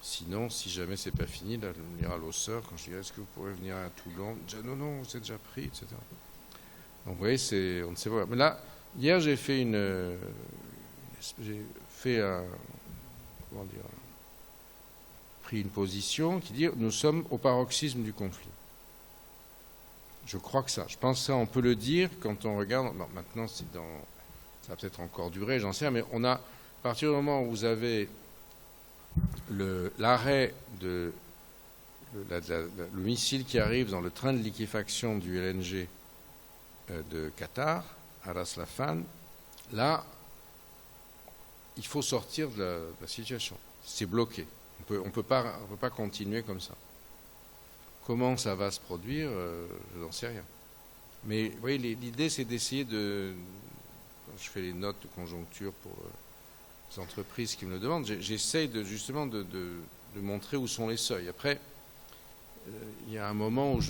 B: Sinon, si jamais c'est pas fini, là, l'amiral Hausseur, quand je dirais est-ce que vous pourrez venir à Toulon, non, vous êtes déjà pris, etc. Donc vous voyez, on ne sait pas. Mais là, hier j'ai fait pris une position qui dit nous sommes au paroxysme du conflit. Je crois que ça. Je pense que ça, on peut le dire quand on regarde. Bon, maintenant, ça va peut-être encore durer, j'en sais rien, mais on a, à partir du moment où vous avez l'arrêt le missile qui arrive dans le train de liquéfaction du LNG de Qatar, à Ras Laffan, là, il faut sortir de la situation. C'est bloqué. On peut pas continuer comme ça. Comment ça va se produire, je n'en sais rien. Mais vous voyez, l'idée, c'est d'essayer quand je fais les notes de conjoncture pour les entreprises qui me le demandent, j'essaye justement de montrer où sont les seuils. Après, il y a un moment où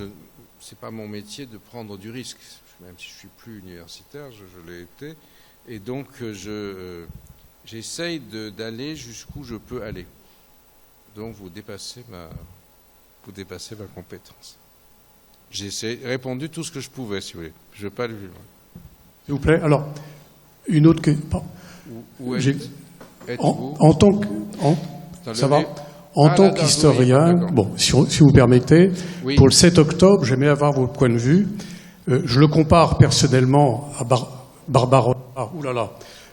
B: c'est pas mon métier de prendre du risque, même si je suis plus universitaire, je l'ai été, et donc j'essaye d'aller jusqu'où je peux aller. Donc vous dépassez ma compétence. J'ai répondu tout ce que je pouvais, si vous voulez. Je ne veux pas aller plus loin.
D: S'il vous plaît. Alors, une autre question.
B: Où êtes-vous
D: Ça va. En tant qu'historien,
B: oui,
D: bon, si vous permettez,
B: oui.
D: Pour le 7 octobre, j'aimais avoir votre point de vue. Je le compare personnellement à Barbarossa,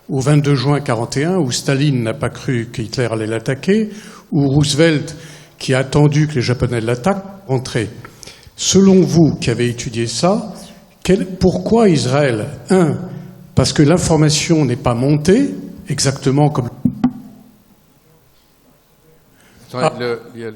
D: au 22 juin 1941, où Staline n'a pas cru qu'Hitler allait l'attaquer, où Roosevelt, qui a attendu que les Japonais l'attaquent, rentrait. Selon vous, qui avez étudié ça, pourquoi Israël? Parce que l'information n'est pas montée, exactement comme...
B: Il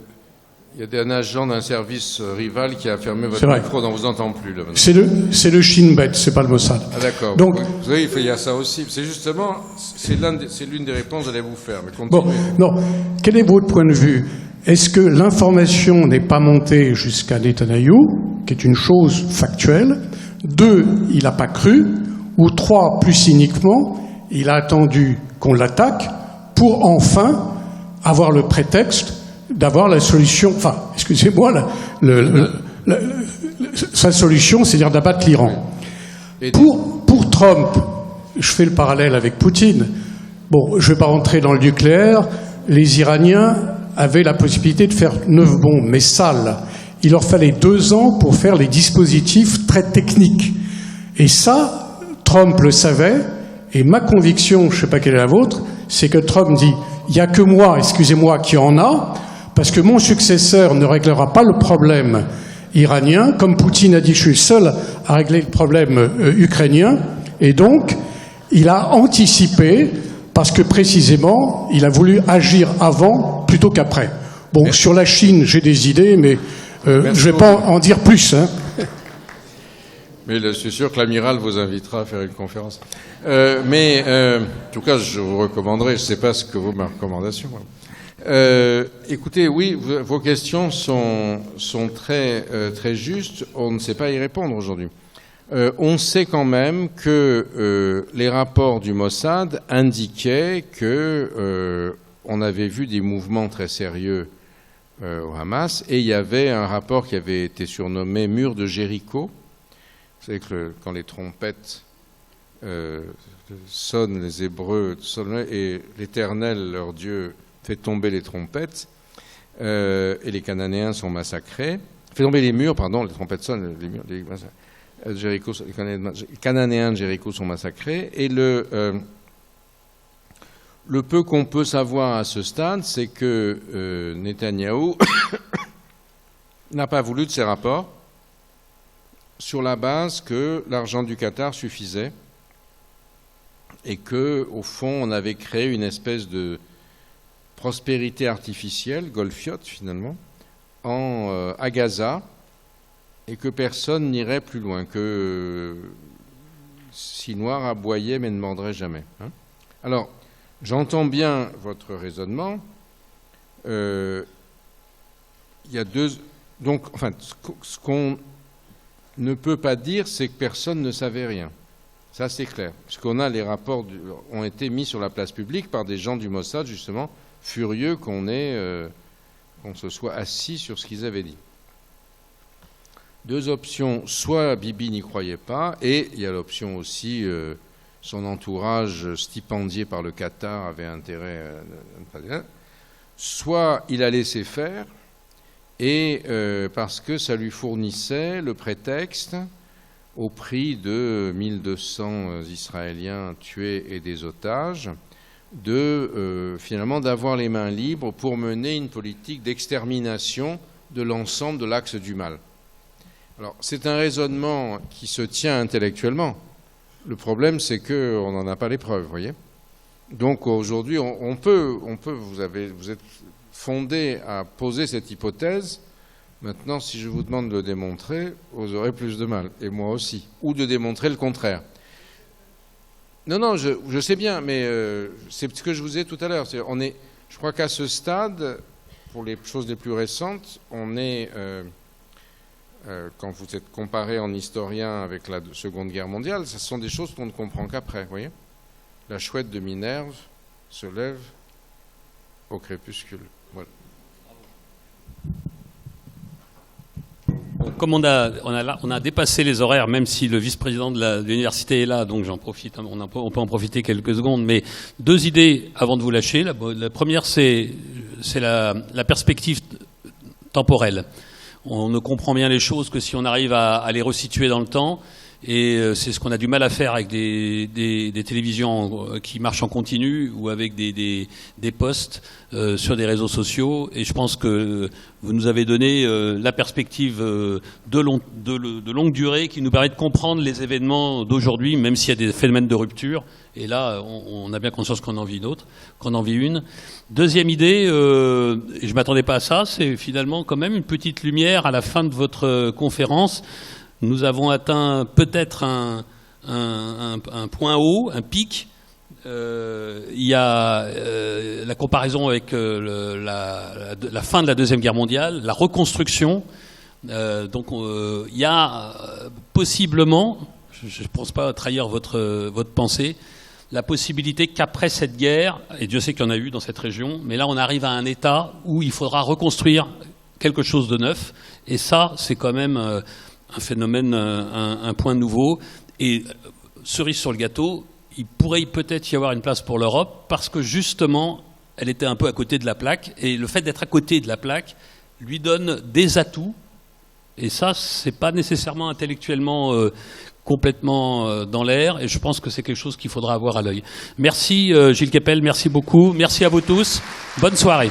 B: y a un agent d'un service rival qui a fermé votre micro, dont on vous entend plus.
D: C'est le Shin Bet, c'est pas le Mossad.
B: Ah d'accord. Donc, vous savez, il y a ça aussi. C'est justement, c'est l'une des réponses que j'allais vous faire. Mais continuez.
D: Bon, non. Quel est votre point de vue? Est-ce que l'information n'est pas montée jusqu'à Netanyahou, qui est une chose factuelle? 2, il n'a pas cru. Ou 3, plus cyniquement, il a attendu qu'on l'attaque pour enfin avoir le prétexte d'avoir la solution, enfin, excusez-moi, sa solution, c'est-à-dire d'abattre l'Iran. Pour Trump, je fais le parallèle avec Poutine, bon, je ne vais pas rentrer dans le nucléaire, les Iraniens avaient la possibilité de faire 9 bombes, mais sales. Il leur fallait 2 ans pour faire les dispositifs très techniques. Et ça, Trump le savait, et ma conviction, je ne sais pas quelle est la vôtre, c'est que Trump dit, il n'y a que moi, excusez-moi, qui en a, parce que mon successeur ne réglera pas le problème iranien, comme Poutine a dit, je suis seul à régler le problème ukrainien, et donc, il a anticipé, parce que précisément, il a voulu agir avant plutôt qu'après. Bon, merci. Sur la Chine, j'ai des idées, mais je ne vais pas en dire plus. Hein.
B: Mais je suis sûr que l'amiral vous invitera à faire une conférence. En tout cas, je vous recommanderai, je ne sais pas ce que vaut ma recommandation. Écoutez, oui, vos questions sont très, très justes. On ne sait pas y répondre aujourd'hui. On sait quand même que les rapports du Mossad indiquaient que on avait vu des mouvements très sérieux au Hamas, et il y avait un rapport qui avait été surnommé Mur de Jéricho. Vous savez que quand les trompettes sonnent, les Hébreux sonnent, et l'Éternel, leur Dieu, fait tomber les trompettes, et les Cananéens sont massacrés. Fait tomber les murs, pardon, les trompettes sonnent, les murs, Jéricho, les Cananéens de Jéricho sont massacrés, et le peu qu'on peut savoir à ce stade, c'est que Netanyahou n'a pas voulu de ces rapports, sur la base que l'argent du Qatar suffisait et que, au fond, on avait créé une espèce de prospérité artificielle, golfiote finalement, à Gaza, et que personne n'irait plus loin, que Sinoir aboyait mais ne mordrait jamais. Hein. Alors, j'entends bien votre raisonnement. Il y a deux... Donc, enfin, ce qu'on ne peut pas dire, c'est que personne ne savait rien. Ça, c'est clair. Puisqu'on a les rapports ont été mis sur la place publique par des gens du Mossad, justement, furieux qu'on se soit assis sur ce qu'ils avaient dit. 2 options. Soit Bibi n'y croyait pas, et il y a l'option aussi, son entourage stipendié par le Qatar avait intérêt à ne pas dire. Soit il a laissé faire, et parce que ça lui fournissait le prétexte, au prix de 1200 Israéliens tués et des otages, finalement d'avoir les mains libres pour mener une politique d'extermination de l'ensemble de l'axe du mal. Alors, c'est un raisonnement qui se tient intellectuellement, Le problème, c'est qu'on n'en a pas les preuves, vous voyez. Donc aujourd'hui, on peut, vous êtes fondé à poser cette hypothèse. Maintenant, si je vous demande de le démontrer, vous aurez plus de mal, et moi aussi, ou de démontrer le contraire. Non, je sais bien, mais c'est ce que je vous ai dit tout à l'heure. Je crois qu'à ce stade, pour les choses les plus récentes, on est, quand vous êtes comparé en historien avec la Seconde Guerre mondiale, ce sont des choses qu'on ne comprend qu'après, vous voyez. La chouette de Minerve se lève au crépuscule. Voilà.
A: Comme on a dépassé les horaires, même si le vice-président de l'université est là, donc j'en profite, on peut en profiter quelques secondes, mais 2 idées avant de vous lâcher. La première, c'est la perspective temporelle. On ne comprend bien les choses que si on arrive à les resituer dans le temps. Et c'est ce qu'on a du mal à faire avec des télévisions qui marchent en continu ou avec des posts sur des réseaux sociaux. Et je pense que vous nous avez donné la perspective de longue durée qui nous permet de comprendre les événements d'aujourd'hui, même s'il y a des phénomènes de rupture. Et là, on a bien conscience qu'on en vit une. Deuxième idée, et je ne m'attendais pas à ça, c'est finalement quand même une petite lumière à la fin de votre conférence. Nous avons atteint peut-être un point haut, un pic. Il y a la comparaison avec la fin de la Deuxième Guerre mondiale, la reconstruction. Donc il y a possiblement, je ne pense pas trahir votre pensée, la possibilité qu'après cette guerre, et Dieu sait qu'il y en a eu dans cette région, mais là on arrive à un état où il faudra reconstruire quelque chose de neuf. Et ça, c'est quand même un phénomène, un point nouveau. Et cerise sur le gâteau, il pourrait peut-être y avoir une place pour l'Europe parce que justement, elle était un peu à côté de la plaque. Et le fait d'être à côté de la plaque lui donne des atouts. Et ça, c'est pas nécessairement intellectuellement complètement dans l'air. Et je pense que c'est quelque chose qu'il faudra avoir à l'œil. Merci Gilles Kepel, merci beaucoup. Merci à vous tous. Bonne soirée.